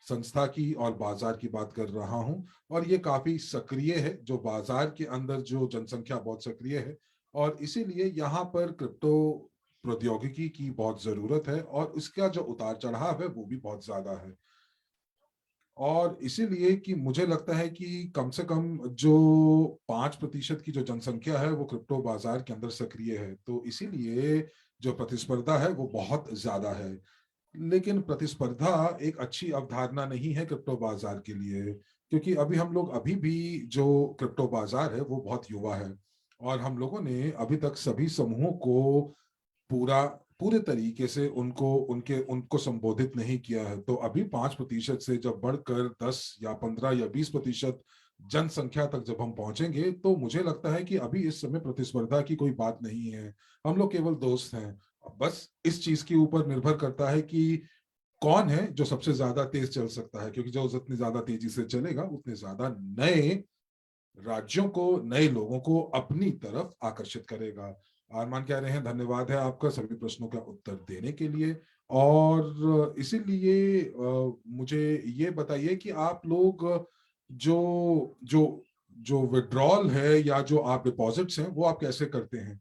संस्था की और बाजार की बात कर रहा हूं, और ये काफी सक्रिय है। जो बाजार के अंदर जो जनसंख्या बहुत सक्रिय है, और इसीलिए यहाँ पर क्रिप्टो प्रौद्योगिकी की बहुत जरूरत है, और उसका जो उतार चढ़ाव है वो भी बहुत ज्यादा है। और इसीलिए कि मुझे लगता है कि कम से कम जो 5% की जो जनसंख्या है वो क्रिप्टो बाजार के अंदर सक्रिय है, तो इसीलिए जो प्रतिस्पर्धा है वो बहुत ज्यादा है। लेकिन प्रतिस्पर्धा एक अच्छी अवधारणा नहीं है क्रिप्टो बाजार के लिए, क्योंकि अभी भी जो क्रिप्टो बाजार है वो बहुत युवा है, और हम लोगों ने अभी तक सभी समूहों को पूरे तरीके से उनको संबोधित नहीं किया है। तो अभी 5% से जब बढ़कर 10 या 15 या 20% जनसंख्या तक जब हम पहुंचेंगे, तो मुझे लगता है कि अभी इस समय प्रतिस्पर्धा की कोई बात नहीं है। हम लोग केवल दोस्त हैं। बस इस चीज के ऊपर निर्भर करता है कि कौन है जो सबसे ज्यादा तेज चल सकता है, क्योंकि जो जितनी ज्यादा तेजी से चलेगा उतने ज्यादा नए राज्यों को, नए लोगों को अपनी तरफ आकर्षित करेगा। आरमान कह रहे हैं, धन्यवाद है आपका सभी प्रश्नों का उत्तर देने के लिए। और इसीलिए मुझे ये बताइए कि आप लोग जो जो जो विड्रॉल है या जो आप डिपॉजिट्स हैं वो आप कैसे करते हैं?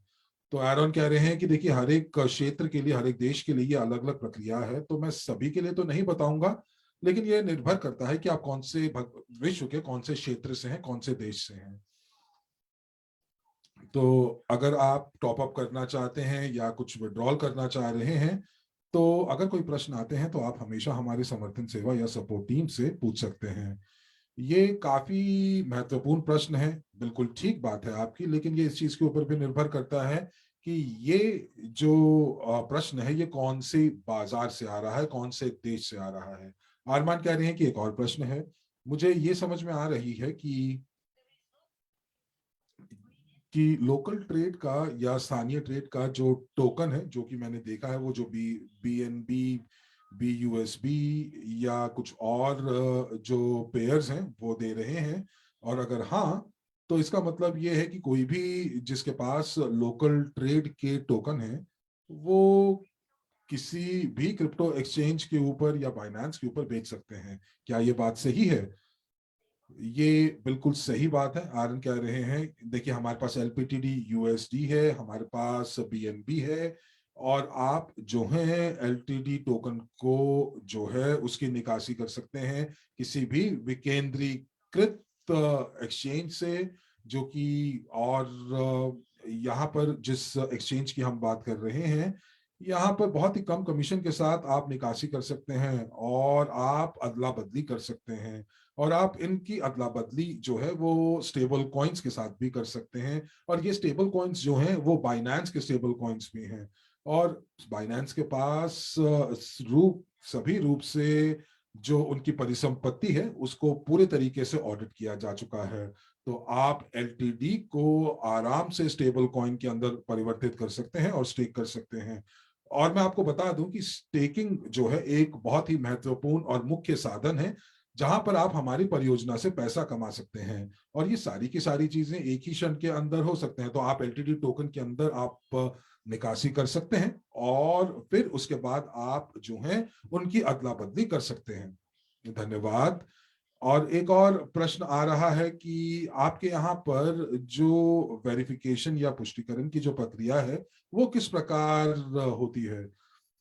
तो एरन कह रहे हैं कि देखिए, हर एक क्षेत्र के लिए, हर एक देश के लिए ये अलग अलग प्रक्रिया है, तो मैं सभी के लिए तो नहीं बताऊंगा, लेकिन ये निर्भर करता है कि आप कौन से विश्व के कौन से क्षेत्र से हैं, कौन से देश से हैं। तो अगर आप टॉप अप करना चाहते हैं या कुछ विड्रॉल करना चाह रहे हैं, तो अगर कोई प्रश्न आते हैं तो आप हमेशा हमारी समर्थन सेवा या सपोर्ट टीम से पूछ सकते हैं। ये काफी महत्वपूर्ण प्रश्न है, बिल्कुल ठीक बात है आपकी, लेकिन ये इस चीज के ऊपर भी निर्भर करता है कि ये जो प्रश्न है ये कौन से बाजार से आ रहा है, कौन से देश से आ रहा है। आरमान कह रहे हैं कि एक और प्रश्न है। मुझे ये समझ में आ रही है कि लोकल ट्रेड का या स्थानीय ट्रेड का जो टोकन है, जो कि मैंने देखा है, वो जो BNB, BUSB या कुछ और जो पेयर्स हैं वो दे रहे हैं, और अगर हाँ, तो इसका मतलब ये है कि कोई भी जिसके पास लोकल ट्रेड के टोकन है वो किसी भी क्रिप्टो एक्सचेंज के ऊपर या बाइनेंस के ऊपर बेच सकते हैं। क्या ये बात सही है? ये बिल्कुल सही बात है। आरन कह रहे हैं, देखिए हमारे पास LPTD USD है, हमारे पास BNB है, और आप जो है LTD टोकन को जो है उसकी निकासी कर सकते हैं किसी भी विकेंद्रीकृत एक्सचेंज से, जो कि, और यहाँ पर जिस एक्सचेंज की हम बात कर रहे हैं, यहाँ पर बहुत ही कम कमीशन के साथ आप निकासी कर सकते हैं, और आप अदला बदली कर सकते हैं, और आप इनकी अदला बदली जो है वो स्टेबल कॉइन्स के साथ भी कर सकते हैं। और ये स्टेबल कॉइन्स जो हैं वो बाइनेंस के स्टेबल कॉइन्स भी हैं, और बाइनेंस के पास सभी रूप से जो उनकी परिसंपत्ति है उसको पूरे तरीके से ऑडिट किया जा चुका है। तो आप एलटीडी को आराम से स्टेबल कॉइन के अंदर परिवर्तित कर सकते हैं और स्टेक कर सकते हैं। और मैं आपको बता दूं कि स्टेकिंग जो है एक बहुत ही महत्वपूर्ण और मुख्य साधन है जहां पर आप हमारी परियोजना से पैसा कमा सकते हैं। और ये सारी की सारी चीजें एक ही क्षण के अंदर हो सकते हैं। तो आप एलटीडी टोकन के अंदर आप निकासी कर सकते हैं और फिर उसके बाद आप जो है उनकी अदला बदली कर सकते हैं। धन्यवाद। और एक और प्रश्न आ रहा है कि आपके यहाँ पर जो वेरिफिकेशन या पुष्टिकरण की जो प्रक्रिया है वो किस प्रकार होती है।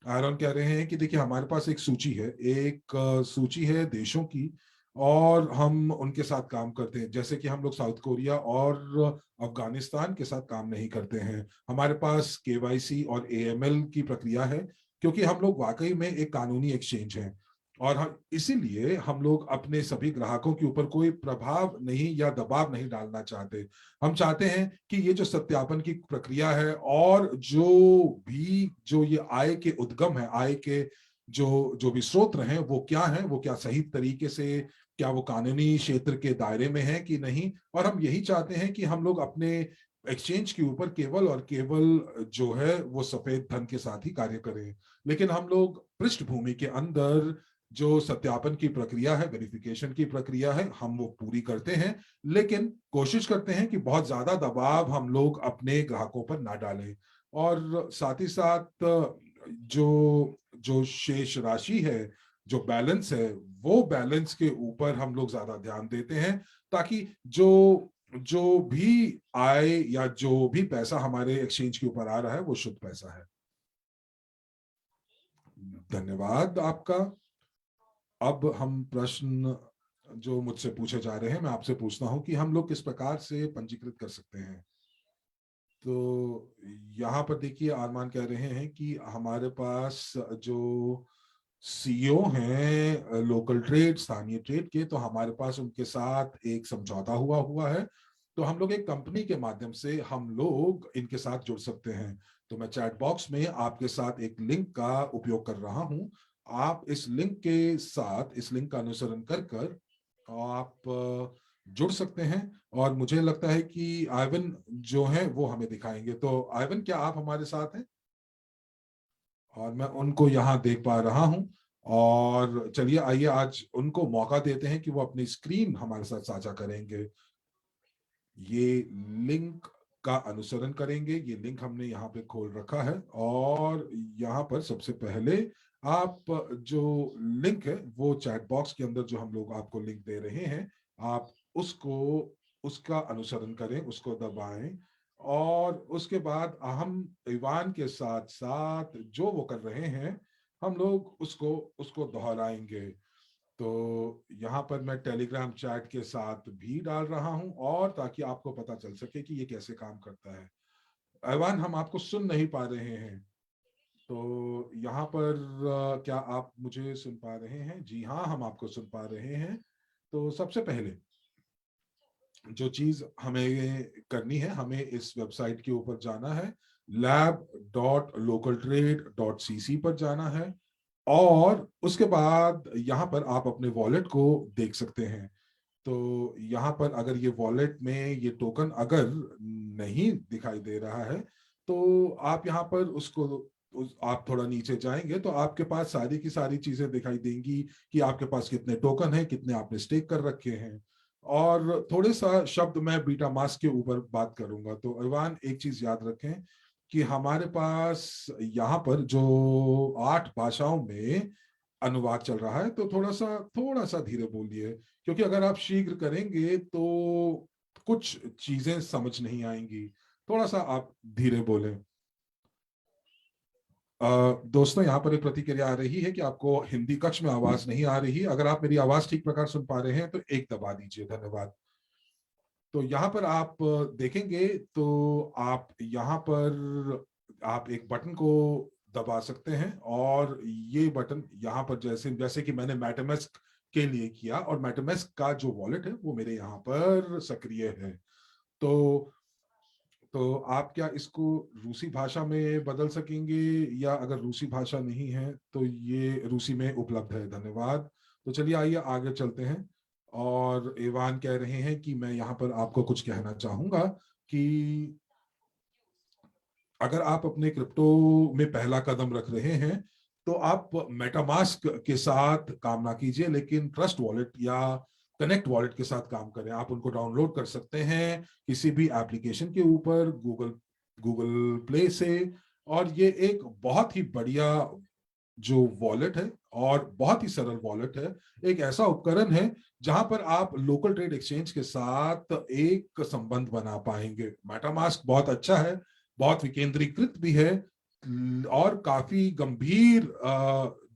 आयरन कह रहे हैं कि देखिए हमारे पास एक सूची है, एक सूची है देशों की, और हम उनके साथ काम करते हैं। जैसे कि हम लोग साउथ कोरिया और अफगानिस्तान के साथ काम नहीं करते हैं। हमारे पास केवाईसी और एएमएल की प्रक्रिया है क्योंकि हम लोग वाकई में एक कानूनी एक्सचेंज हैं। और हम इसीलिए हम लोग अपने सभी ग्राहकों के ऊपर कोई प्रभाव नहीं या दबाव नहीं डालना चाहते। हम चाहते हैं कि ये जो सत्यापन की प्रक्रिया है और जो ये आय के उद्गम है, आय के जो जो भी स्रोत हैं वो क्या है, वो क्या सही तरीके से, क्या वो कानूनी क्षेत्र के दायरे में है कि नहीं। और हम यही चाहते हैं कि हम लोग अपने एक्सचेंज के ऊपर केवल और केवल जो है वो सफेद धन के साथ ही कार्य करें। लेकिन हम लोग पृष्ठभूमि के अंदर जो सत्यापन की प्रक्रिया है, वेरिफिकेशन की प्रक्रिया है, हम वो पूरी करते हैं। लेकिन कोशिश करते हैं कि बहुत ज्यादा दबाव हम लोग अपने ग्राहकों पर ना डालें। और साथ ही साथ जो जो शेष राशि है, जो बैलेंस है, वो बैलेंस के ऊपर हम लोग ज्यादा ध्यान देते हैं ताकि जो जो भी आय या जो भी पैसा हमारे एक्सचेंज के ऊपर आ रहा है वो शुद्ध पैसा है। धन्यवाद आपका। अब हम प्रश्न जो मुझसे पूछे जा रहे हैं, मैं आपसे पूछता हूं कि हम लोग किस प्रकार से पंजीकृत कर सकते हैं। तो यहाँ पर देखिए आरमान कह रहे हैं कि हमारे पास जो सीईओ हैं लोकल ट्रेड, स्थानीय ट्रेड के, तो हमारे पास उनके साथ एक समझौता हुआ हुआ है। तो हम लोग एक कंपनी के माध्यम से हम लोग इनके साथ जुड़ सकते हैं। तो मैं चैट बॉक्स में आपके साथ एक लिंक का उपयोग कर रहा हूं। आप इस लिंक के साथ, इस लिंक का अनुसरण कर कर आप जुड़ सकते हैं। और मुझे लगता है कि आइवन जो है वो हमें दिखाएंगे। तो आइवन, क्या आप हमारे साथ हैं? और मैं उनको यहाँ देख पा रहा हूँ। और चलिए आइए आज उनको मौका देते हैं कि वो अपनी स्क्रीन हमारे साथ साझा करेंगे। ये लिंक का अनुसरण करेंगे। ये लिंक हमने यहाँ पे खोल रखा है और यहाँ पर सबसे पहले आप जो लिंक है वो चैट बॉक्स के अंदर जो हम लोग आपको लिंक दे रहे हैं, आप उसको उसका अनुसरण करें, उसको दबाएं। और उसके बाद हम ईवान के साथ साथ जो वो कर रहे हैं हम लोग उसको उसको दोहराएंगे। तो यहाँ पर मैं टेलीग्राम चैट के साथ भी डाल रहा हूं और ताकि आपको पता चल सके कि ये कैसे काम करता है। ऐवान, हम आपको सुन नहीं पा रहे हैं। तो यहाँ पर क्या आप मुझे सुन पा रहे हैं? जी हाँ, हम आपको सुन पा रहे हैं। तो सबसे पहले जो चीज हमें करनी है, हमें इस वेबसाइट के ऊपर जाना है, lab.localtrade.cc पर जाना है। और उसके बाद यहाँ पर आप अपने वॉलेट को देख सकते हैं। तो यहाँ पर अगर ये वॉलेट में ये टोकन अगर नहीं दिखाई दे रहा है तो आप यहाँ पर आप थोड़ा नीचे जाएंगे तो आपके पास सारी की सारी चीजें दिखाई देंगी कि आपके पास कितने टोकन हैं, कितने आपने स्टेक कर रखे हैं। और थोड़े सा शब्द मैं बीटा मास्क के ऊपर बात करूंगा। तो इवान, एक चीज याद रखें कि हमारे पास यहाँ पर जो 8 भाषाओं में अनुवाद चल रहा है, तो थोड़ा सा धीरे बोलिए क्योंकि अगर आप शीघ्र करेंगे तो कुछ चीजें समझ नहीं आएंगी। थोड़ा सा आप धीरे बोलें। दोस्तों, यहाँ पर एक प्रतिक्रिया आ रही है कि आपको हिंदी कक्ष में आवाज नहीं आ रही। अगर आप मेरी आवाज ठीक प्रकार सुन पा रहे हैं तो एक दबा दीजिए। धन्यवाद। तो यहाँ पर आप देखेंगे तो आप यहाँ पर आप एक बटन को दबा सकते हैं और ये बटन यहाँ पर जैसे जैसे कि मैंने मेटामास्क के लिए किया, और मेटामास्क का जो वॉलेट है वो मेरे यहाँ पर सक्रिय है। तो तो आप क्या इसको रूसी भाषा में बदल सकेंगे, या अगर रूसी भाषा नहीं है तो ये रूसी में उपलब्ध है। धन्यवाद। तो चलिए आइए आगे चलते हैं। और इवान कह रहे हैं कि मैं यहाँ पर आपको कुछ कहना चाहूंगा कि अगर आप अपने क्रिप्टो में पहला कदम रख रहे हैं तो आप मेटामास्क के साथ काम ना कीजिए, लेकिन ट्रस्ट वॉलेट या कनेक्ट वॉलेट के साथ काम करें। आप उनको डाउनलोड कर सकते हैं किसी भी एप्लीकेशन के ऊपर, गूगल गूगल प्ले से। और ये एक बहुत ही बढ़िया जो वॉलेट है और बहुत ही सरल वॉलेट है, एक ऐसा उपकरण है जहां पर आप लोकल ट्रेड एक्सचेंज के साथ एक संबंध बना पाएंगे। मेटामास्क बहुत अच्छा है, बहुत विकेंद्रीकृत भी है और काफी गंभीर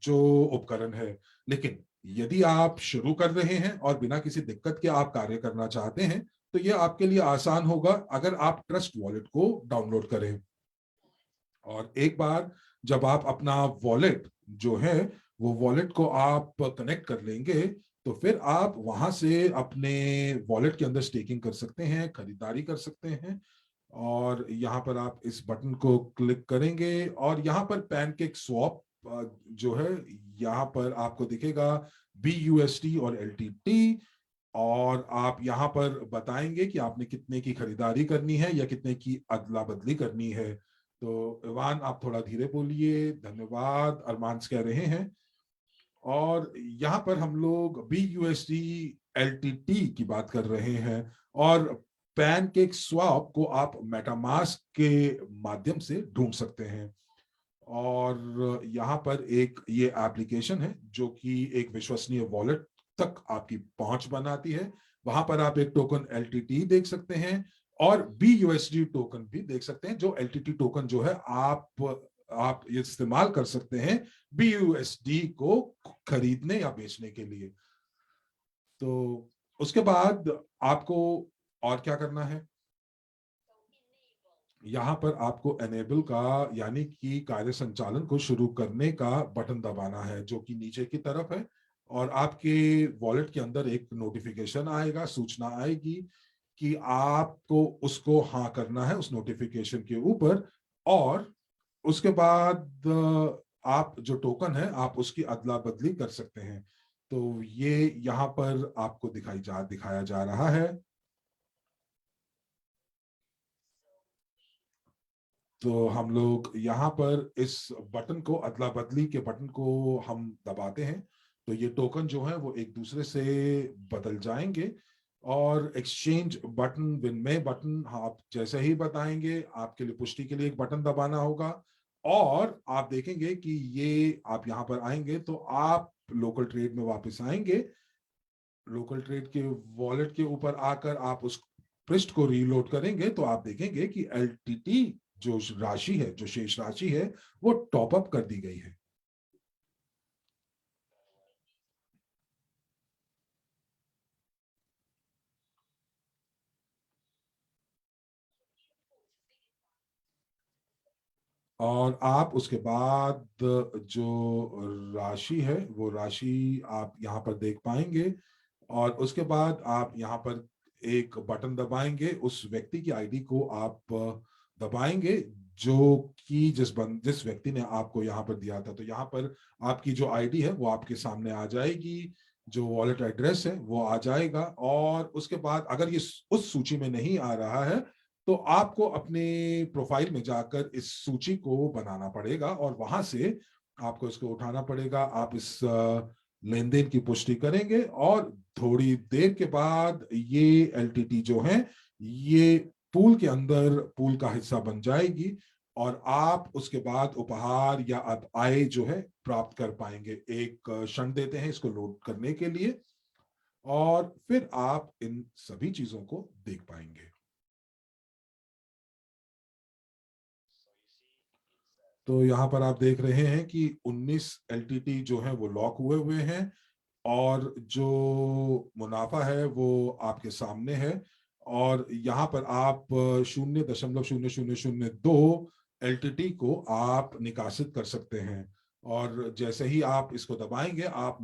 जो उपकरण है। लेकिन यदि आप शुरू कर रहे हैं और बिना किसी दिक्कत के आप कार्य करना चाहते हैं तो यह आपके लिए आसान होगा अगर आप ट्रस्ट वॉलेट को डाउनलोड करें। और एक बार जब आप अपना वॉलेट जो है वो वॉलेट को आप कनेक्ट कर लेंगे तो फिर आप वहां से अपने वॉलेट के अंदर स्टेकिंग कर सकते हैं, खरीदारी कर सकते हैं। और यहाँ पर आप इस बटन को क्लिक करेंगे और यहाँ पर पैनकेक स्वैप जो है, यहाँ पर आपको दिखेगा BUSD और LTT। और आप यहाँ पर बताएंगे कि आपने कितने की खरीदारी करनी है या कितने की अदला बदली करनी है। तो इवान आप थोड़ा धीरे बोलिए, धन्यवाद, अरमान्स कह रहे हैं। और यहाँ पर हम लोग BUSD LTT की बात कर रहे हैं। और पैनकेक स्वैप को आप मेटामास्क के माध्यम से ढूंढ सकते हैं। और यहाँ पर एक ये एप्लीकेशन है जो कि एक विश्वसनीय वॉलेट तक आपकी पहुंच बनाती है। वहां पर आप एक टोकन LTT देख सकते हैं और BUSD टोकन भी देख सकते हैं। जो LTT टोकन जो है आप ये इस्तेमाल कर सकते हैं BUSD को खरीदने या बेचने के लिए। तो उसके बाद आपको और क्या करना है, यहाँ पर आपको एनेबल का यानी कि कार्य संचालन को शुरू करने का बटन दबाना है जो कि नीचे की तरफ है। और आपके वॉलेट के अंदर एक नोटिफिकेशन आएगा, सूचना आएगी कि आपको उसको हाँ करना है उस नोटिफिकेशन के ऊपर। और उसके बाद आप जो टोकन है आप उसकी अदला बदली कर सकते हैं। तो ये यहाँ पर आपको दिखाया जा रहा है। तो हम लोग यहाँ पर इस बटन को, अदला बदली के बटन को हम दबाते हैं तो ये टोकन जो है वो एक दूसरे से बदल जाएंगे। और एक्सचेंज बटन, विनिमय बटन, आप जैसे ही बताएंगे आपके लिए पुष्टि के लिए एक बटन दबाना होगा। और आप देखेंगे कि ये आप यहाँ पर आएंगे तो आप लोकल ट्रेड में वापस आएंगे। लोकल ट्रेड के वॉलेट के ऊपर आकर आप उस पृष्ठ को रीलोड करेंगे तो आप देखेंगे कि LTT जो राशि है, जो शेष राशि है, वो टॉप अप कर दी गई है। और आप उसके बाद जो राशि है वो राशि आप यहाँ पर देख पाएंगे। और उसके बाद आप यहाँ पर एक बटन दबाएंगे, उस व्यक्ति की आईडी को आप दबाएंगे जो कि जिस व्यक्ति ने आपको यहाँ पर दिया था। तो यहाँ पर आपकी जो आईडी है वो आपके सामने आ जाएगी, जो वॉलेट एड्रेस है वो आ जाएगा। और उसके बाद अगर ये उस सूची में नहीं आ रहा है तो आपको अपने प्रोफाइल में जाकर इस सूची को बनाना पड़ेगा और वहां से आपको इसको उठाना पड़ेगा। आप इस लेन देन की पुष्टि करेंगे और थोड़ी देर के बाद ये LTT जो है ये पूल के अंदर पूल का हिस्सा बन जाएगी। और आप उसके बाद उपहार या आप आय जो है प्राप्त कर पाएंगे। एक क्षण देते हैं इसको लोड करने के लिए और फिर आप इन सभी चीजों को देख पाएंगे। तो यहाँ पर आप देख रहे हैं कि 19 LTT जो है वो लॉक हुए हुए हैं और जो मुनाफा है वो आपके सामने है। और यहाँ पर आप 0.0002 LTT को आप निकासित कर सकते हैं। और जैसे ही आप इसको दबाएंगे आप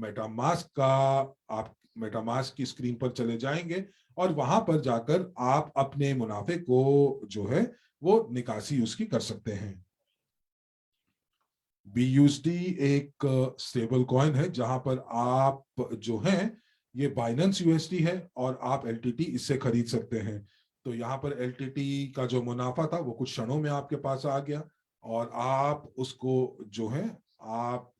मेटामास्क की स्क्रीन पर चले जाएंगे और वहां पर जाकर आप अपने मुनाफे को जो है वो निकासी उसकी कर सकते हैं। BUSD एक स्टेबल कॉइन है जहां पर आप जो हैं ये बाइनेंस यूएसडी है और आप एलटीटी इससे खरीद सकते हैं। तो यहाँ पर एलटीटी का जो मुनाफा था वो कुछ क्षणों में आपके पास आ गया और आप उसको जो है आप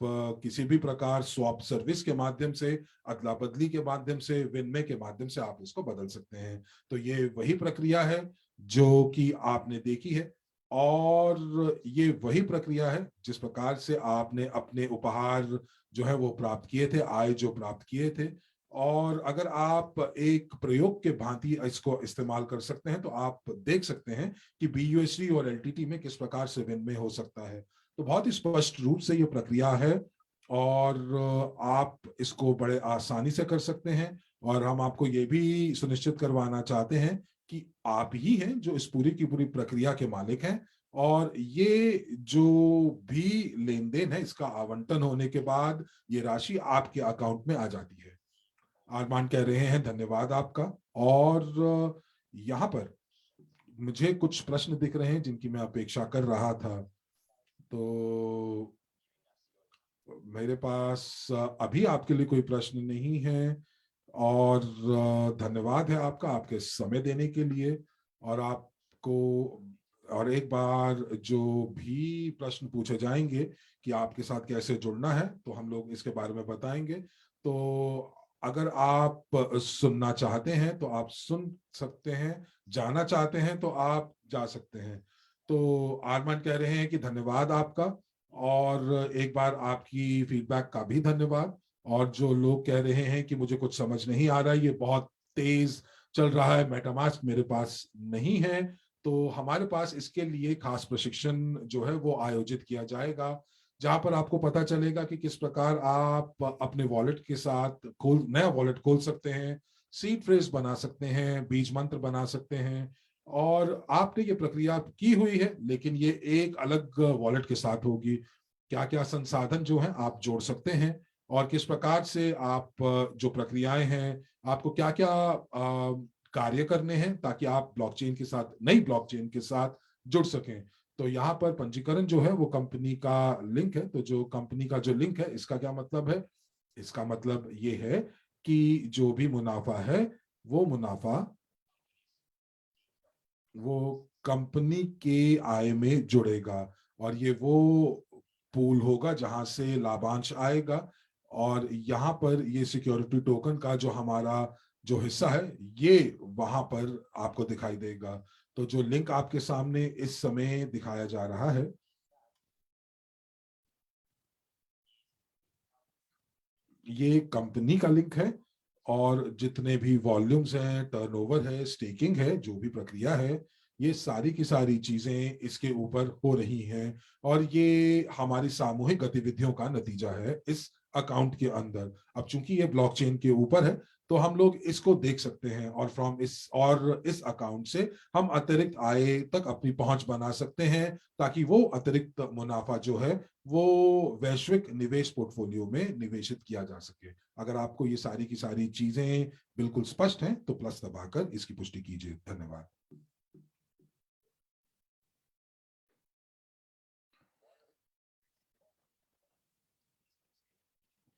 किसी भी प्रकार स्वैप सर्विस के माध्यम से, अदला बदली के माध्यम से, विनिमय के माध्यम से आप इसको बदल सकते हैं। तो ये वही प्रक्रिया है जो कि आपने देखी है और ये वही प्रक्रिया है जिस प्रकार से आपने अपने उपहार जो है वो प्राप्त किए थे, आय जो प्राप्त किए थे। और अगर आप एक प्रयोग के भांति इसको इस्तेमाल कर सकते हैं तो आप देख सकते हैं कि BUSD और एलटीटी में किस प्रकार से विनिमय हो सकता है। तो बहुत ही स्पष्ट रूप से ये प्रक्रिया है और आप इसको बड़े आसानी से कर सकते हैं। और हम आपको ये भी सुनिश्चित करवाना चाहते हैं कि आप ही हैं जो इस पूरी की पूरी प्रक्रिया के मालिक हैं और ये जो भी लेन देन है इसका आवंटन होने के बाद ये राशि आपके अकाउंट में आ जाती है। आरमान कह रहे हैं धन्यवाद आपका। और यहाँ पर मुझे कुछ प्रश्न दिख रहे हैं जिनकी मैं अपेक्षा कर रहा था। तो मेरे पास अभी आपके लिए कोई प्रश्न नहीं है और धन्यवाद है आपका आपके समय देने के लिए। और आपको और एक बार जो भी प्रश्न पूछे जाएंगे कि आपके साथ कैसे जुड़ना है तो हम लोग इसके बारे में बताएंगे। तो अगर आप सुनना चाहते हैं तो आप सुन सकते हैं, जाना चाहते हैं तो आप जा सकते हैं। तो आरमान कह रहे हैं कि धन्यवाद आपका और एक बार आपकी फीडबैक का भी धन्यवाद। और जो लोग कह रहे हैं कि मुझे कुछ समझ नहीं आ रहा है, ये बहुत तेज चल रहा है, मेटामास्क मेरे पास नहीं है, तो हमारे पास इसके लिए खास प्रशिक्षण जो है वो आयोजित किया जाएगा जहां पर आपको पता चलेगा कि किस प्रकार आप अपने वॉलेट के साथ नया वॉलेट खोल सकते हैं, सीड फ्रेज बना सकते हैं, बीज मंत्र बना सकते हैं। और आपने ये प्रक्रिया की हुई है लेकिन ये एक अलग वॉलेट के साथ होगी। क्या क्या संसाधन जो है आप जोड़ सकते हैं और किस प्रकार से आप जो प्रक्रियाएं हैं, आपको क्या क्या कार्य करने हैं ताकि आप ब्लॉकचेन के साथ, नई ब्लॉकचेन के साथ जुड़ सकें। तो यहाँ पर पंजीकरण जो है वो कंपनी का लिंक है। तो जो कंपनी का जो लिंक है इसका क्या मतलब है? इसका मतलब ये है कि जो भी मुनाफा है वो मुनाफा वो कंपनी के आय में जुड़ेगा और ये वो पूल होगा जहां से लाभांश आएगा। और यहाँ पर ये सिक्योरिटी टोकन का जो हमारा जो हिस्सा है ये वहां पर आपको दिखाई देगा। तो जो लिंक आपके सामने इस समय दिखाया जा रहा है ये कंपनी का लिंक है और जितने भी वॉल्यूम्स हैं, टर्नओवर है, स्टेकिंग है, जो भी प्रक्रिया है, ये सारी की सारी चीजें इसके ऊपर हो रही हैं। और ये हमारी सामूहिक गतिविधियों का नतीजा है इस अकाउंट के अंदर। अब चूंकि ये ब्लॉकचेन के ऊपर है तो हम लोग इसको देख सकते हैं और इस अकाउंट से हम अतिरिक्त आय तक अपनी पहुंच बना सकते हैं ताकि वो अतिरिक्त मुनाफा जो है वो वैश्विक निवेश पोर्टफोलियो में निवेशित किया जा सके। अगर आपको ये सारी की सारी चीजें बिल्कुल स्पष्ट हैं तो प्लस दबाकर इसकी पुष्टि कीजिए। धन्यवाद।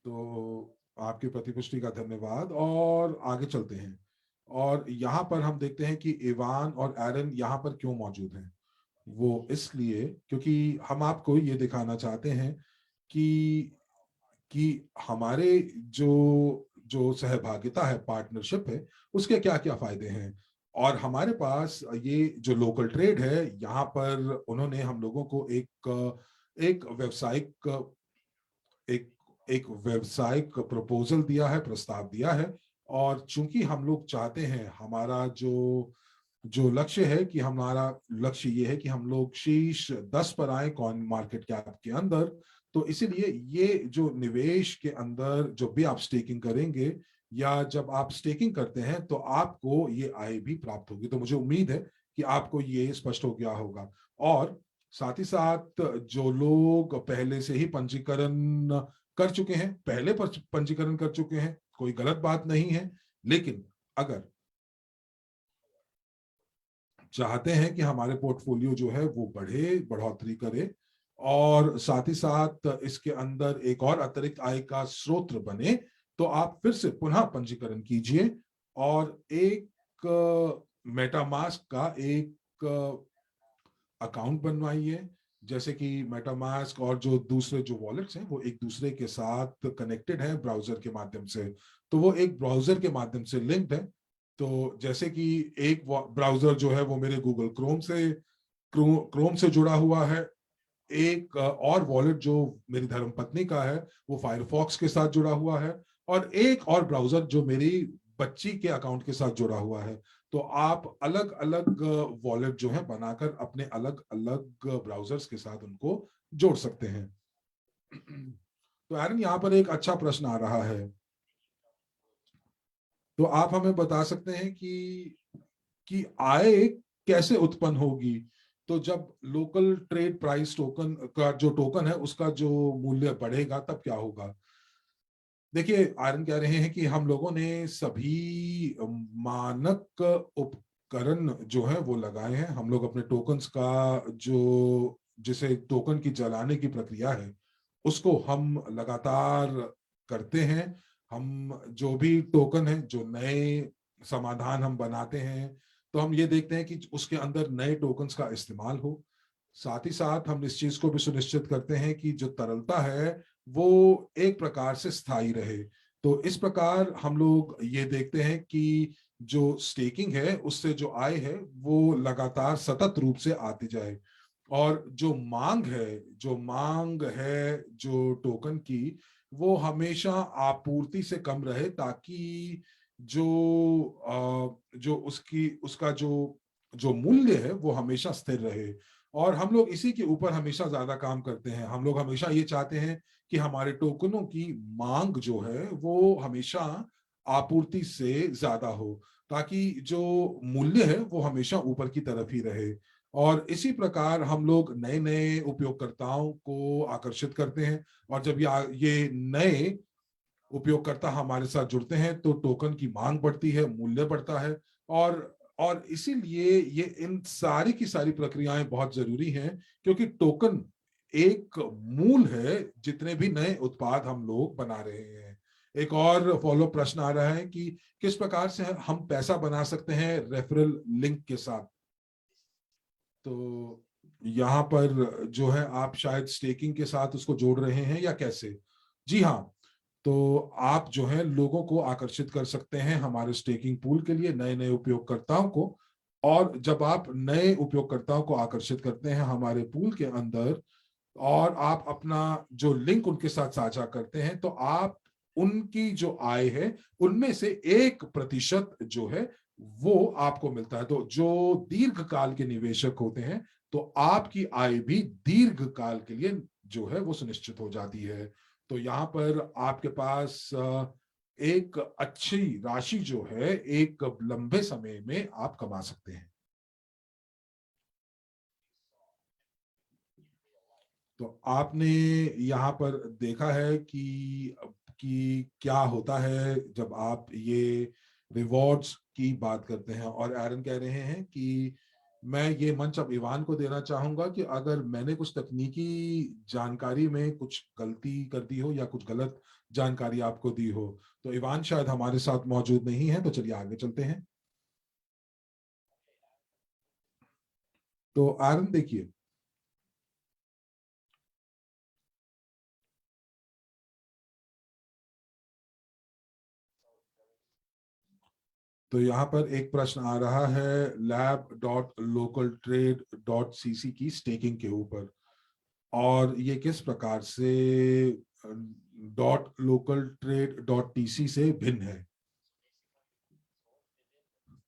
तो आपकी प्रतिपुष्टि का धन्यवाद और आगे चलते हैं। और यहाँ पर हम देखते हैं कि इवान और एरन यहाँ पर क्यों मौजूद हैं। वो इसलिए क्योंकि हम आपको ये दिखाना चाहते हैं कि हमारे जो जो सहभागिता है, पार्टनरशिप है, उसके क्या क्या फायदे हैं। और हमारे पास ये जो लोकल ट्रेड है यहाँ पर उन्होंने हम लोगों को एक व्यावसायिक एक एक व्यावसायिक प्रपोजल दिया है, प्रस्ताव दिया है। और चूंकि हम लोग चाहते हैं, हमारा जो जो लक्ष्य है कि हमारा लक्ष्य ये है कि हम लोग शीर्ष 10 पर आए कॉइन मार्केट कैप के अंदर। तो इसीलिए ये जो निवेश के अंदर जो भी आप स्टेकिंग करेंगे या जब आप स्टेकिंग करते हैं तो आपको ये आय भी प्राप्त होगी। तो मुझे उम्मीद है कि आपको ये स्पष्ट हो गया होगा। और साथ ही साथ जो लोग पहले से ही पंजीकरण कर चुके हैं, पहले पंजीकरण कर चुके हैं, कोई गलत बात नहीं है। लेकिन अगर चाहते हैं कि हमारे पोर्टफोलियो जो है वो बढ़े, बढ़ोतरी करे, और साथ ही साथ इसके अंदर एक और अतिरिक्त आय का स्रोत बने, तो आप फिर से पुनः पंजीकरण कीजिए और एक मेटामास्क का एक अकाउंट बनवाइए। जैसे कि मेटामास्क और जो दूसरे जो वॉलेट्स हैं वो एक दूसरे के साथ कनेक्टेड है ब्राउजर के माध्यम से, तो वो एक ब्राउजर के माध्यम से लिंक्ड है। तो जैसे कि एक ब्राउजर जो है वो मेरे गूगल क्रोम से जुड़ा हुआ है, एक और वॉलेट जो मेरी धर्मपत्नी का है वो फायरफॉक्स के साथ जुड़ा हुआ है, और एक और ब्राउजर जो मेरी बच्ची के अकाउंट के साथ जुड़ा हुआ है। तो आप अलग अलग वॉलेट जो है बनाकर अपने अलग अलग ब्राउजर्स के साथ उनको जोड़ सकते हैं। तो एरन, यहाँ पर एक अच्छा प्रश्न आ रहा है, तो आप हमें बता सकते हैं कि आय कैसे उत्पन्न होगी? तो जब लोकल ट्रेड प्राइस टोकन का जो टोकन है उसका जो मूल्य बढ़ेगा तब क्या होगा? देखिए, आयरन कह रहे हैं कि हम लोगों ने सभी मानक उपकरण जो है वो लगाए हैं। हम लोग अपने टोकन्स का जो जिसे टोकन की जलाने की प्रक्रिया है उसको हम लगातार करते हैं। हम जो भी टोकन है, जो नए समाधान हम बनाते हैं, तो हम ये देखते हैं कि उसके अंदर नए टोकन्स का इस्तेमाल हो। साथ ही साथ हम इस चीज को भी सुनिश्चित करते हैं कि जो तरलता है वो एक प्रकार से स्थायी रहे। तो इस प्रकार हम लोग ये देखते हैं कि जो स्टेकिंग है उससे जो आय है वो लगातार सतत रूप से आती जाए, और जो मांग है जो टोकन की, वो हमेशा आपूर्ति से कम रहे, ताकि जो उसकी उसका जो जो मूल्य है वो हमेशा स्थिर रहे। और हम लोग इसी के ऊपर हमेशा ज्यादा काम करते हैं। हम लोग हमेशा ये चाहते हैं कि हमारे टोकनों की मांग जो है वो हमेशा आपूर्ति से ज्यादा हो, ताकि जो मूल्य है वो हमेशा ऊपर की तरफ ही रहे। और इसी प्रकार हम लोग नए नए उपयोगकर्ताओं को आकर्षित करते हैं, और जब ये नए उपयोगकर्ता हमारे साथ जुड़ते हैं तो टोकन की मांग बढ़ती है, मूल्य बढ़ता है। और इसीलिए ये इन सारी की सारी प्रक्रियाएं बहुत जरूरी हैं, क्योंकि टोकन एक मूल है जितने भी नए उत्पाद हम लोग बना रहे हैं। एक और फॉलो प्रश्न आ रहा है कि किस प्रकार से हम पैसा बना सकते हैं रेफरल लिंक के साथ? तो यहाँ पर जो है आप शायद स्टेकिंग के साथ उसको जोड़ रहे हैं या कैसे? जी हाँ। तो आप जो है लोगों को आकर्षित कर सकते हैं हमारे स्टेकिंग पूल के लिए, नए नए उपयोगकर्ताओं को। और जब आप नए उपयोगकर्ताओं को आकर्षित करते हैं हमारे पूल के अंदर, और आप अपना जो लिंक उनके साथ साझा करते हैं, तो आप उनकी जो आय है उनमें से 1% जो है वो आपको मिलता है। तो जो दीर्घ काल के निवेशक होते हैं, तो आपकी आय भी दीर्घ काल के लिए जो है वो सुनिश्चित हो जाती है। तो यहाँ पर आपके पास एक अच्छी राशि जो है एक लंबे समय में आप कमा सकते हैं। तो आपने यहाँ पर देखा है कि क्या होता है जब आप ये रिवॉर्ड्स की बात करते हैं। और एरन कह रहे हैं कि मैं ये मंच अब इवान को देना चाहूंगा कि अगर मैंने कुछ तकनीकी जानकारी में कुछ गलती कर दी हो या कुछ गलत जानकारी आपको दी हो, तो इवान शायद हमारे साथ मौजूद नहीं है, तो चलिए आगे चलते हैं। तो एरन देखिए, तो यहाँ पर एक प्रश्न आ रहा है lab.localtrade.cc की स्टेकिंग के ऊपर, और ये किस प्रकार से .localtrade.tc से भिन्न है।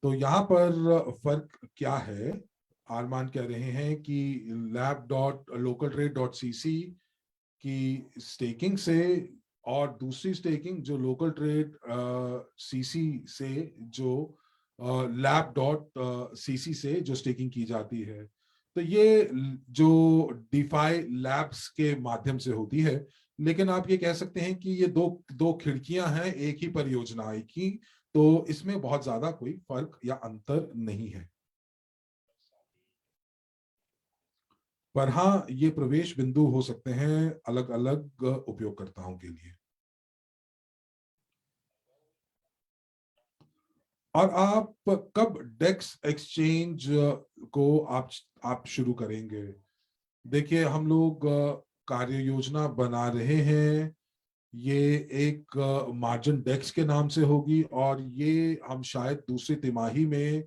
तो यहाँ पर फर्क क्या है? आरमान कह रहे हैं कि lab.localtrade.cc की स्टेकिंग से, और दूसरी स्टेकिंग जो लोकल ट्रेड सीसी से, जो lab.cc से जो स्टेकिंग की जाती है, तो ये जो डिफाई लैब्स के माध्यम से होती है। लेकिन आप ये कह सकते हैं कि ये दो दो खिड़कियां हैं एक ही परियोजना की, तो इसमें बहुत ज्यादा कोई फर्क या अंतर नहीं है। पर हाँ, ये प्रवेश बिंदु हो सकते हैं अलग अलग उपयोगकर्ताओं के लिए। और आप कब डेक्स एक्सचेंज को आप शुरू करेंगे? देखिए, हम लोग कार्य योजना बना रहे हैं। ये एक मार्जिन डेक्स के नाम से होगी, और ये हम शायद दूसरी तिमाही में,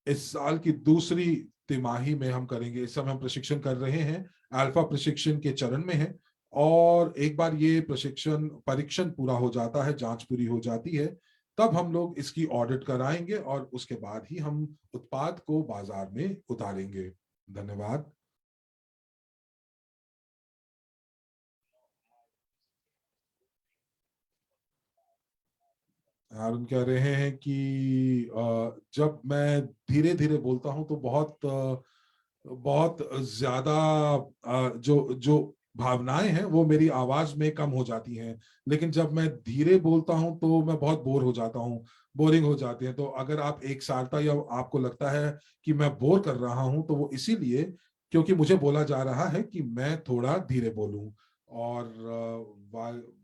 इस साल की दूसरी तिमाही में हम करेंगे। इस समय हम प्रशिक्षण कर रहे हैं, अल्फा प्रशिक्षण के चरण में है। और एक बार ये प्रशिक्षण परीक्षण पूरा हो जाता है, जांच पूरी हो जाती है, तब हम लोग इसकी ऑडिट कराएंगे और उसके बाद ही हम उत्पाद को बाजार में उतारेंगे। धन्यवाद। अरुण कह रहे हैं कि जब मैं धीरे धीरे बोलता हूं तो बहुत ज्यादा जो जो भावनाएं हैं वो मेरी आवाज में कम हो जाती हैं। लेकिन जब मैं धीरे बोलता हूं तो मैं बहुत बोर हो जाता हूं, बोरिंग हो जाती है। तो अगर आप एक सारता या आपको लगता है कि मैं बोर कर रहा हूं, तो वो इसीलिए क्योंकि मुझे बोला जा रहा है कि मैं थोड़ा धीरे बोलूं। और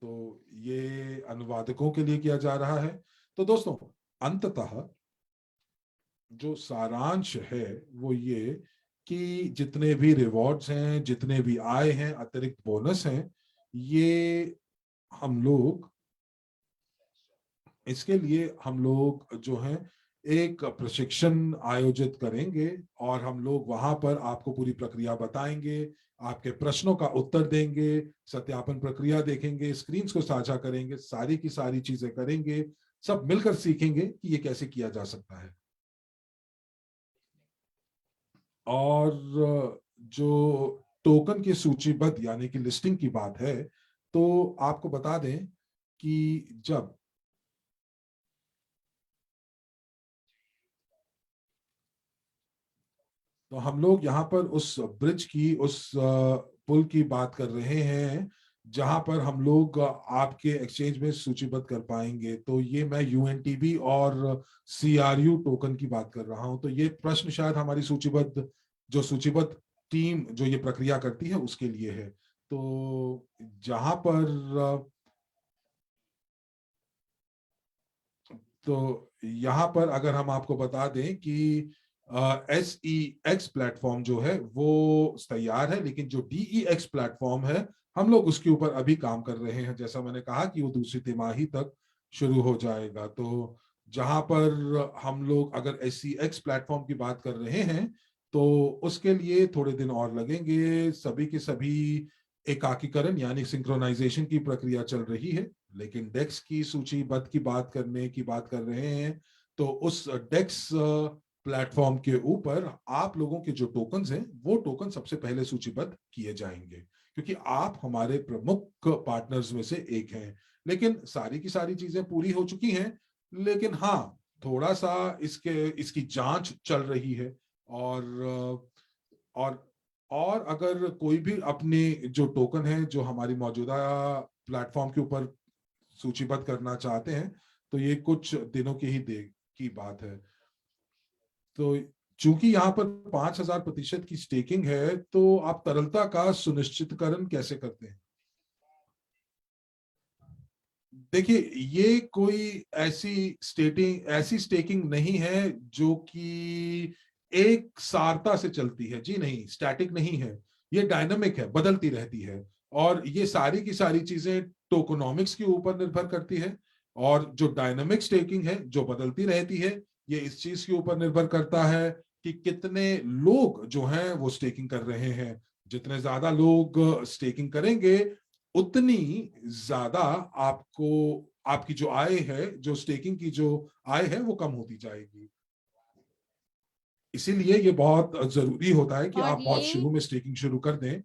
तो ये अनुवादकों के लिए किया जा रहा है। तो दोस्तों, अंततः जो सारांश है वो ये कि जितने भी रिवॉर्ड्स हैं, जितने भी आए हैं, अतिरिक्त बोनस हैं, ये हम लोग, इसके लिए हम लोग जो है एक प्रशिक्षण आयोजित करेंगे। और हम लोग वहां पर आपको पूरी प्रक्रिया बताएंगे, आपके प्रश्नों का उत्तर देंगे, सत्यापन प्रक्रिया देखेंगे, स्क्रीन्स को साझा करेंगे, सारी की सारी चीजें करेंगे। सब मिलकर सीखेंगे कि ये कैसे किया जा सकता है। और जो टोकन की सूचीबद्ध यानी कि लिस्टिंग की बात है, तो आपको बता दें कि जब तो हम लोग यहाँ पर उस ब्रिज की, उस पुल की बात कर रहे हैं जहां पर हम लोग आपके एक्सचेंज में सूचीबद्ध कर पाएंगे। तो ये मैं यूएनटीबी और सीआरयू टोकन की बात कर रहा हूं। तो ये प्रश्न शायद हमारी सूचीबद्ध टीम जो ये प्रक्रिया करती है उसके लिए है। तो जहां पर यहाँ पर अगर हम आपको बता दें कि SEX प्लेटफॉर्म जो है वो तैयार है, लेकिन जो DEX प्लेटफॉर्म है, हम लोग उसके ऊपर अभी काम कर रहे हैं। जैसा मैंने कहा कि वो दूसरी तिमाही तक शुरू हो जाएगा। तो जहां पर हम लोग अगर SEX प्लेटफॉर्म की बात कर रहे हैं, तो उसके लिए थोड़े दिन और लगेंगे। सभी के सभी एकाकीकरण यानी सिंक्रोनाइजेशन की प्रक्रिया चल रही है। लेकिन डेक्स की सूचीबद्ध की बात कर रहे हैं, तो उस डेक्स प्लेटफॉर्म के ऊपर आप लोगों के जो टोकन्स हैं वो टोकन सबसे पहले सूचीबद्ध किए जाएंगे, क्योंकि आप हमारे प्रमुख पार्टनर्स में से एक हैं। लेकिन सारी की सारी चीजें पूरी हो चुकी हैं, लेकिन हाँ, थोड़ा सा इसकी जांच चल रही है। और और अगर कोई भी अपने जो टोकन है जो हमारी मौजूदा प्लेटफॉर्म के ऊपर सूचीबद्ध करना चाहते हैं, तो ये कुछ दिनों की बात है। तो चूंकि यहाँ पर 5,000% की स्टेकिंग है, तो आप तरलता का सुनिश्चितकरण कैसे करते हैं? देखिए, ये कोई ऐसी स्टेकिंग नहीं है जो कि एक सारता से चलती है। जी नहीं, स्टैटिक नहीं है, ये डायनामिक है, बदलती रहती है। और ये सारी की सारी चीजें टोकोनॉमिक्स के ऊपर निर्भर करती है। और जो डायनामिक स्टेकिंग है, जो बदलती रहती है, ये इस चीज के ऊपर निर्भर करता है कि कितने लोग जो हैं वो स्टेकिंग कर रहे हैं। जितने ज्यादा लोग स्टेकिंग करेंगे, उतनी ज्यादा आपको, आपकी जो आय है, जो स्टेकिंग की जो आय है, वो कम होती जाएगी। इसीलिए ये बहुत जरूरी होता है कि और आप बहुत ये शुरू में स्टेकिंग शुरू कर दें।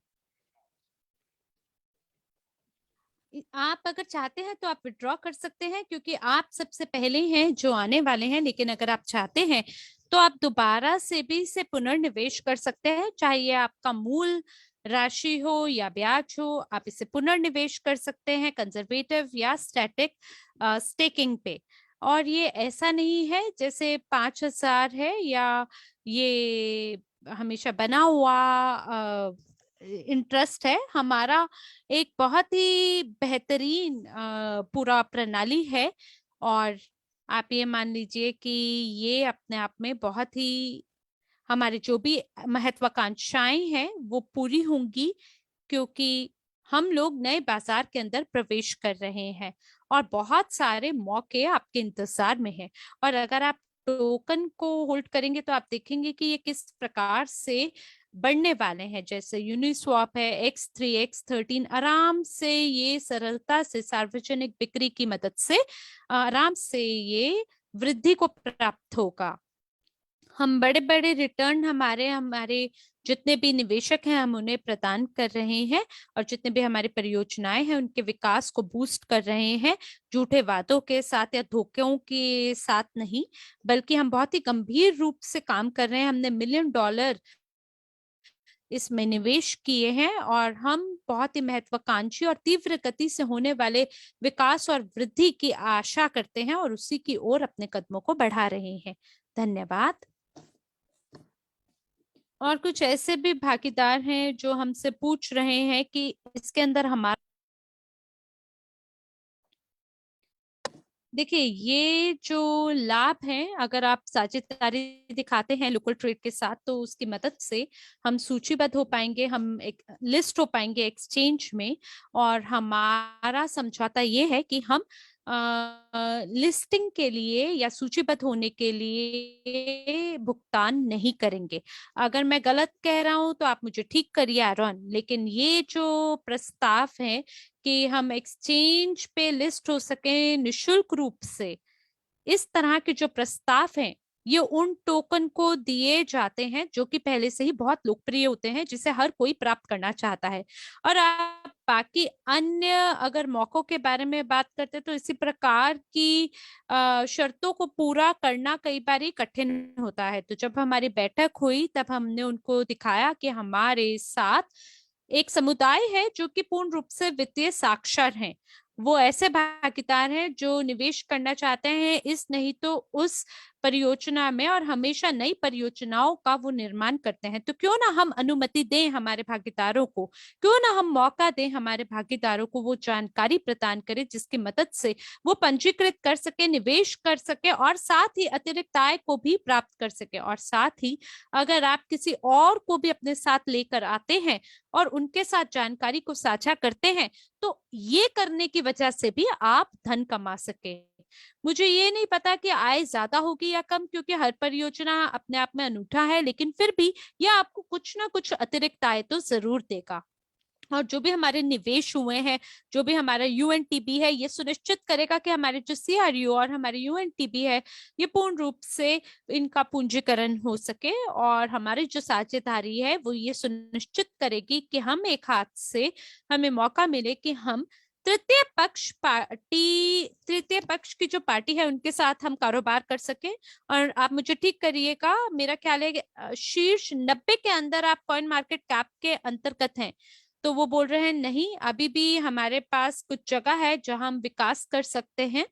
आप अगर चाहते हैं तो आप विड्रॉ कर सकते हैं, क्योंकि आप सबसे पहले हैं जो आने वाले हैं। लेकिन अगर आप चाहते हैं तो आप दोबारा से भी इसे पुनर्निवेश कर सकते हैं, चाहे ये आपका मूल राशि हो या ब्याज हो। आप इसे पुनर्निवेश कर सकते हैं कंजर्वेटिव या स्टैटिक स्टेकिंग पे। और ये ऐसा नहीं है जैसे 5,000 है या ये हमेशा बना हुआ इंटरेस्ट है हमारा। एक बहुत ही बेहतरीन पूरा प्रणाली है। और आप ये मान लीजिए कि ये अपने आप में बहुत ही हमारे जो भी महत्वाकांक्षाएं हैं वो पूरी होंगी, क्योंकि हम लोग नए बाजार के अंदर प्रवेश कर रहे हैं और बहुत सारे मौके आपके इंतजार में हैं। और अगर आप टोकन को होल्ड करेंगे तो आप देखेंगे कि ये किस प्रकार से बढ़ने वाले हैं। जैसे यूनिस्वैप है, X3 X13, आराम से ये सरलता से सार्वजनिक बिक्री की मदद से आराम से ये वृद्धि को प्राप्त होगा। हम बड़े बड़े रिटर्न हमारे हमारे जितने भी निवेशक हैं हम उन्हें प्रदान कर रहे हैं, और जितने भी हमारी परियोजनाएं हैं उनके विकास को बूस्ट कर रहे हैं, झूठे वादों के साथ या धोखों के साथ नहीं, बल्कि हम बहुत ही गंभीर रूप से काम कर रहे हैं। हमने $1 मिलियन इसमें निवेश किए हैं और हम बहुत ही महत्वाकांक्षी और तीव्र गति से होने वाले विकास और वृद्धि की आशा करते हैं और उसी की ओर अपने कदमों को बढ़ा रहे हैं। धन्यवाद। और कुछ ऐसे भी भागीदार हैं जो हमसे पूछ रहे हैं कि इसके अंदर हमारा, देखिए ये जो लाभ है, अगर आप साझेदारी दिखाते हैं लोकल ट्रेड के साथ तो उसकी मदद से हम सूचीबद्ध हो पाएंगे, हम एक लिस्ट हो पाएंगे एक्सचेंज में। और हमारा समझौता ये है कि हम लिस्टिंग के लिए या सूचीबद्ध होने के लिए भुगतान नहीं करेंगे। अगर मैं गलत कह रहा हूं तो आप मुझे ठीक करिए आरोन, लेकिन ये जो प्रस्ताव है कि हम एक्सचेंज पे लिस्ट हो सके निशुल्क रूप से, इस तरह के जो प्रस्ताव हैं ये उन टोकन को दिए जाते हैं जो कि पहले से ही बहुत लोकप्रिय होते हैं, जिसे हर कोई प्राप्त करना चाहता है। और आप बाकी अन्य अगर मौकों के बारे में बात करते हैं तो इसी प्रकार की शर्तों को पूरा करना कई बार ही कठिन होता है। तो जब हमारी बैठक हुई तब हमने उनको दिखाया कि हमारे साथ एक समुदाय है जो कि पूर्ण रूप से वित्तीय साक्षर हैं। वो ऐसे भागीदार हैं जो निवेश करना चाहते हैं इस नहीं तो उस परियोजना में, और हमेशा नई परियोजनाओं का वो निर्माण करते हैं। तो क्यों ना हम अनुमति दें हमारे भागीदारों को, क्यों ना हम मौका दें हमारे भागीदारों को, वो जानकारी प्रदान करें जिसकी मदद से वो पंजीकृत कर सके, निवेश कर सके और साथ ही अतिरिक्त आय को भी प्राप्त कर सके। और साथ ही अगर आप किसी और को भी अपने साथ लेकर आते हैं और उनके साथ जानकारी को साझा करते हैं तो ये करने की वजह से भी आप धन कमा सके। मुझे ये नहीं पता कि आय ज्यादा होगी या कम, क्योंकि हर परियोजना अपने आप में अनूठा है, लेकिन फिर भी यह आपको कुछ ना कुछ अतिरिक्त आय तो जरूर देगा। और जो भी हमारे निवेश हुए हैं, जो भी हमारा यूएनटीबी है, ये सुनिश्चित करेगा कि हमारे जो सीआरयू और हमारे यूएनटीबी है ये पूर्ण रूप से इनका पूंजीकरण हो सके। और हमारी जो साझेदारी है वो ये सुनिश्चित करेगी कि हम एक हाथ से हमें मौका मिले कि हम तृतीय पक्ष की जो पार्टी है उनके साथ हम कारोबार कर सके। और आप मुझे ठीक करिएगा, मेरा ख्याल है कि शीर्ष 90 के अंदर आप कॉइन मार्केट कैप के अंतर्गत हैं। तो वो बोल रहे हैं नहीं, अभी भी हमारे पास कुछ जगह है जहां हम विकास कर सकते हैं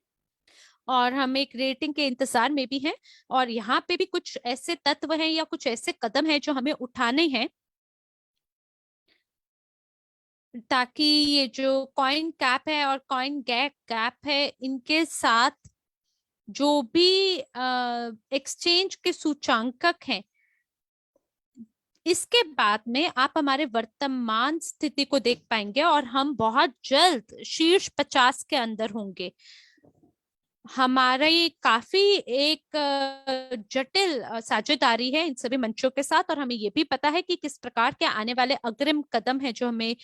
और हम एक रेटिंग के इंतजार में भी हैं। और यहाँ पे भी कुछ ऐसे तत्व हैं या कुछ ऐसे कदम हैं जो हमें उठाने हैं ताकि ये जो कॉइन कैप है और कॉइन गैप कैप है इनके साथ जो भी एक्सचेंज के सूचांकक हैं, इसके बाद में आप हमारे वर्तमान स्थिति को देख पाएंगे और हम बहुत जल्द शीर्ष 50 के अंदर होंगे। हमारा ये काफी एक जटिल साझेदारी है इन सभी मंचों के साथ, और हमें ये भी पता है कि किस प्रकार के आने वाले अग्रिम कदम है जो हमें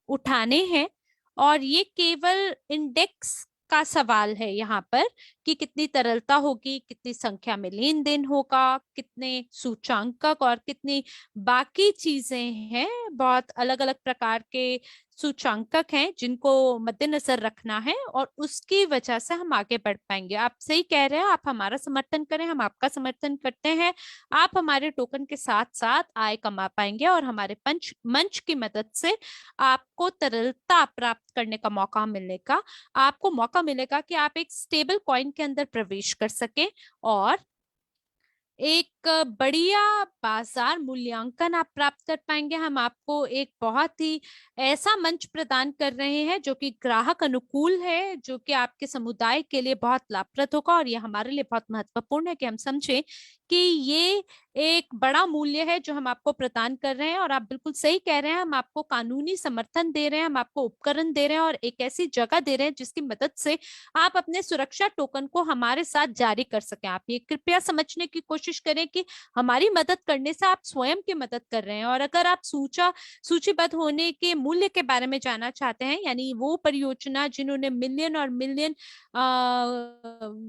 उठाने हैं। और ये केवल इंडेक्स का सवाल है यहाँ पर कि कितनी तरलता होगी, कितनी संख्या में लेन देन होगा, कितने सूचांकक और कितनी बाकी चीजें हैं। बहुत अलग अलग प्रकार के सूचांकक हैं जिनको मद्देनजर रखना है और उसकी वजह से हम आगे बढ़ पाएंगे। आप सही कह रहे हैं, आप हमारा समर्थन करें, हम आपका समर्थन करते हैं। आप हमारे टोकन के साथ साथ आय कमा पाएंगे और हमारे पंच मंच की मदद से आपको तरलता प्राप्त करने का मौका मिलने का आपको मौका मिलेगा कि आप एक स्टेबल कॉइन के अंदर प्रवेश कर सके और एक बढ़िया बाजार मूल्यांकन आप प्राप्त कर पाएंगे। हम आपको एक बहुत ही ऐसा मंच प्रदान कर रहे हैं जो कि ग्राहक अनुकूल है, जो कि आपके समुदाय के लिए बहुत लाभप्रद होगा। और ये हमारे लिए बहुत महत्वपूर्ण है कि हम समझें कि ये एक बड़ा मूल्य है जो हम आपको प्रदान कर रहे हैं। और आप बिल्कुल सही कह रहे हैं, हम आपको कानूनी समर्थन दे रहे हैं, हम आपको उपकरण दे रहे हैं और एक ऐसी जगह दे रहे हैं जिसकी मदद से आप अपने सुरक्षा टोकन को हमारे साथ जारी कर सकें। आप ये कृपया समझने की कोशिश करें कि हमारी मदद करने से आप स्वयं की मदद कर रहे हैं। और अगर आप सूचीबद्ध होने के मूल्य के बारे में जानना चाहते हैं, यानी वो परियोजना जिन्होंने मिलियन और मिलियन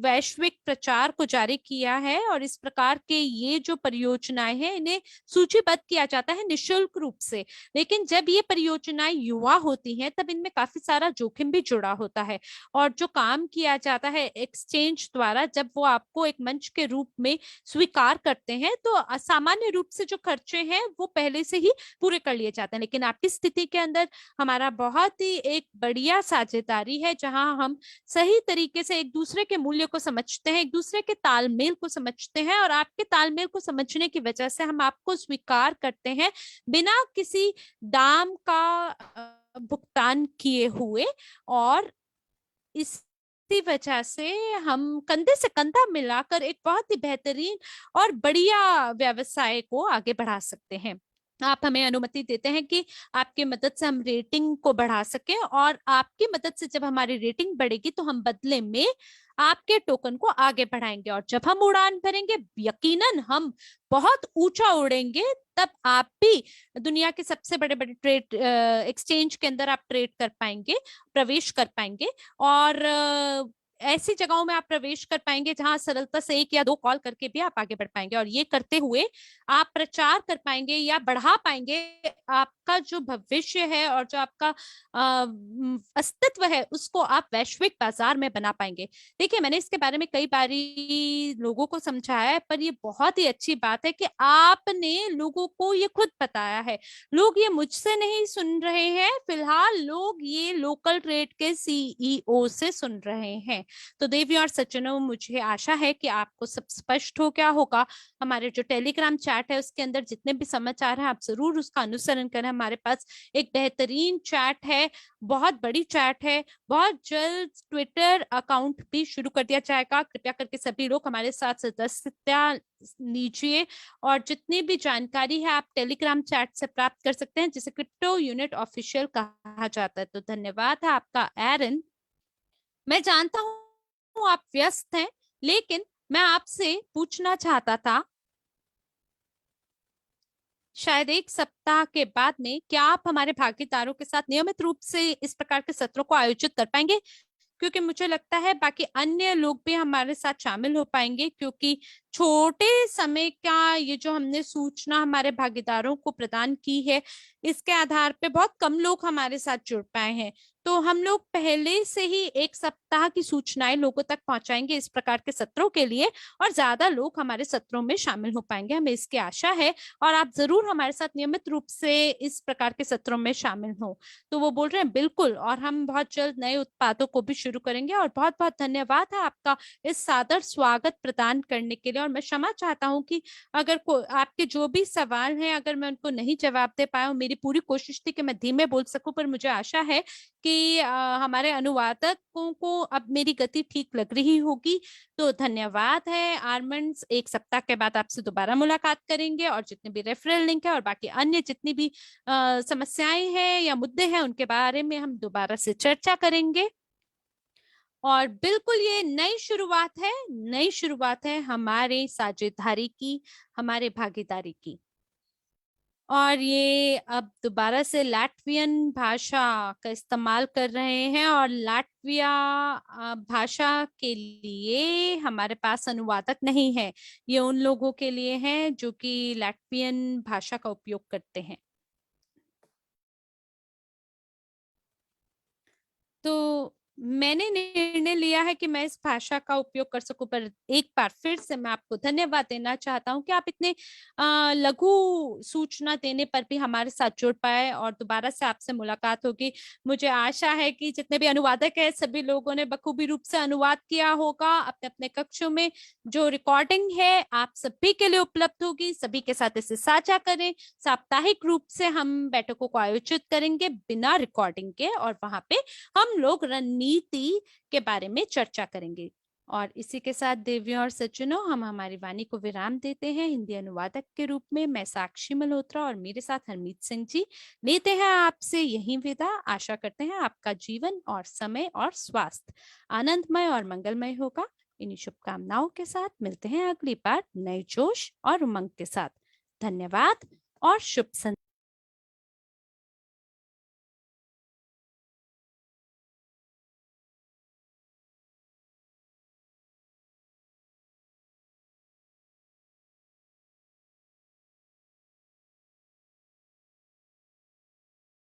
वैश्विक प्रचार को जारी किया है, और इस प्रकार के ये जो परियोजनाएं हैं इन्हें सूचीबद्ध किया जाता है निशुल्क रूप से। लेकिन जब ये परियोजनाएं युवा होती हैं तब इनमें काफी सारा जोखिम भी जुड़ा होता है। और जो काम किया जाता है एक्सचेंज द्वारा, जब वो आपको एक मंच के रूप में स्वीकार करते हैं, तो सामान्य रूप से जो खर्चे हैं वो पहले से ही पूरे कर लिए जाते हैं। लेकिन आपकी स्थिति के अंदर हमारा बहुत ही एक बढ़िया साझेदारी है, जहां हम सही तरीके से एक दूसरे के मूल्य को समझते हैं, एक दूसरे के तालमेल को समझते हैं, और आपके तालमेल को समझने की वजह से हम आपको स्वीकार करते हैं बिना किसी दाम का भुगतान किए हुए। और इसी वजह से हम कंधे से कंधा मिलाकर एक बहुत ही बेहतरीन और बढ़िया व्यवसाय को आगे बढ़ा सकते हैं। आप हमें अनुमति देते हैं कि आपकी मदद से हम रेटिंग को बढ़ा सकें, और आपकी मदद से जब हमारी रेटिंग बढ़ेगी तो हम बदले में आपके टोकन को आगे बढ़ाएंगे। और जब हम उड़ान भरेंगे, यकीनन हम बहुत ऊंचा उड़ेंगे, तब आप भी दुनिया के सबसे बड़े बड़े ट्रेड एक्सचेंज के अंदर आप ट्रेड कर पाएंगे, प्रवेश कर पाएंगे। और ऐसी जगहों में आप प्रवेश कर पाएंगे जहां सरलता से एक या दो कॉल करके भी आप आगे बढ़ पाएंगे। और ये करते हुए आप प्रचार कर पाएंगे या बढ़ा पाएंगे आपका जो भविष्य है, और जो आपका अस्तित्व है उसको आप वैश्विक बाजार में बना पाएंगे। देखिए, मैंने इसके बारे में कई बारी लोगों को समझाया है, पर ये बहुत ही अच्छी बात है कि आपने लोगों को ये खुद बताया है। लोग ये मुझसे नहीं सुन रहे हैं, फिलहाल लोग ये लोकल ट्रेड के सीईओ से सुन रहे हैं। तो देवी और सज्जनों, मुझे आशा है कि आपको सब स्पष्ट हो गया होगा। हमारे जो टेलीग्राम चैट है उसके अंदर जितने भी समाचार हैं आप जरूर उसका अनुसरण करें। हमारे पास एक बेहतरीन चैट है, बहुत बड़ी चैट है। बहुत जल्द ट्विटर अकाउंट भी शुरू कर दिया जाएगा। कृपया करके सभी लोग हमारे साथ सदस्यता लीजिए, और जितनी भी जानकारी है आप टेलीग्राम चैट से प्राप्त कर सकते हैं, जिसे क्रिप्टो यूनिट ऑफिशियल कहा जाता है। तो धन्यवाद है आपका एरन। मैं जानता हूँ आप व्यस्त हैं, लेकिन मैं आपसे पूछना चाहता था, शायद एक सप्ताह के बाद में क्या आप हमारे भागीदारों के साथ नियमित रूप से इस प्रकार के सत्रों को आयोजित कर पाएंगे? क्योंकि मुझे लगता है बाकी अन्य लोग भी हमारे साथ शामिल हो पाएंगे, क्योंकि छोटे समय का ये जो हमने सूचना हमारे भागीदारों को प्रदान की है, इसके आधार पे बहुत कम लोग हमारे साथ जुड़ पाए हैं। तो हम लोग पहले से ही एक सप्ताह की सूचनाएं लोगों तक पहुंचाएंगे इस प्रकार के सत्रों के लिए, और ज्यादा लोग हमारे सत्रों में शामिल हो पाएंगे, हमें इसकी आशा है। और आप जरूर हमारे साथ नियमित रूप से इस प्रकार के सत्रों में शामिल हो। तो वो बोल रहे हैं बिल्कुल, और हम बहुत जल्द नए उत्पादों को भी शुरू करेंगे। और बहुत बहुत धन्यवाद है आपका इस सादर स्वागत प्रदान करने के लिए। और मैं क्षमा चाहता हूँ कि अगर आपके जो भी सवाल हैं अगर मैं उनको नहीं जवाब दे पाया हूँ, मेरी पूरी कोशिश थी कि मैं धीमे बोल सकूं, पर मुझे आशा है कि हमारे अनुवादकों को अब मेरी गति ठीक लग रही होगी। तो धन्यवाद है आर्मंड्स। एक सप्ताह के बाद आपसे दोबारा मुलाकात करेंगे, और जितने भी रेफरल लिंक है और बाकी अन्य जितनी भी समस्याएं हैं या मुद्दे हैं उनके बारे में हम दोबारा से चर्चा करेंगे। और बिल्कुल ये नई शुरुआत है, नई शुरुआत है हमारे साझेदारी की, हमारे भागीदारी की। और ये अब दोबारा से लाटवियन भाषा का इस्तेमाल कर रहे हैं, और लाटविया भाषा के लिए हमारे पास अनुवादक नहीं है। ये उन लोगों के लिए है जो कि लाटवियन भाषा का उपयोग करते हैं। तो मैंने निर्णय लिया है कि मैं इस भाषा का उपयोग कर सकूं, पर एक बार फिर से मैं आपको धन्यवाद देना चाहता हूं कि आप इतने लघु सूचना देने पर भी हमारे साथ जुड़ पाए और दोबारा से आपसे मुलाकात होगी। मुझे आशा है कि जितने भी अनुवादक हैं सभी लोगों ने बखूबी रूप से अनुवाद किया होगा अपने अपने कक्षों में। जो रिकॉर्डिंग है आप सभी के लिए उपलब्ध होगी, सभी के साथ इसे साझा करें। साप्ताहिक रूप से हम बैठकों को आयोजित करेंगे बिना रिकॉर्डिंग के, और वहां पे हम लोग रणनीति के बारे में चर्चा करेंगे। और इसी के साथ देवियों और सज्जनों, हम हमारी वाणी को विराम देते हैं। हिंदी अनुवादक के रूप में मैं साक्षी मल्होत्रा और मेरे साथ हरमीत सिंह जी लेते हैं आपसे यही विदा। आशा करते हैं आपका जीवन और समय और स्वास्थ्य आनंदमय और मंगलमय होगा। इन्हीं शुभकामनाओं के साथ मिलते हैं अगली बार नए जोश और उमंग के साथ। धन्यवाद और शुभ संध्या।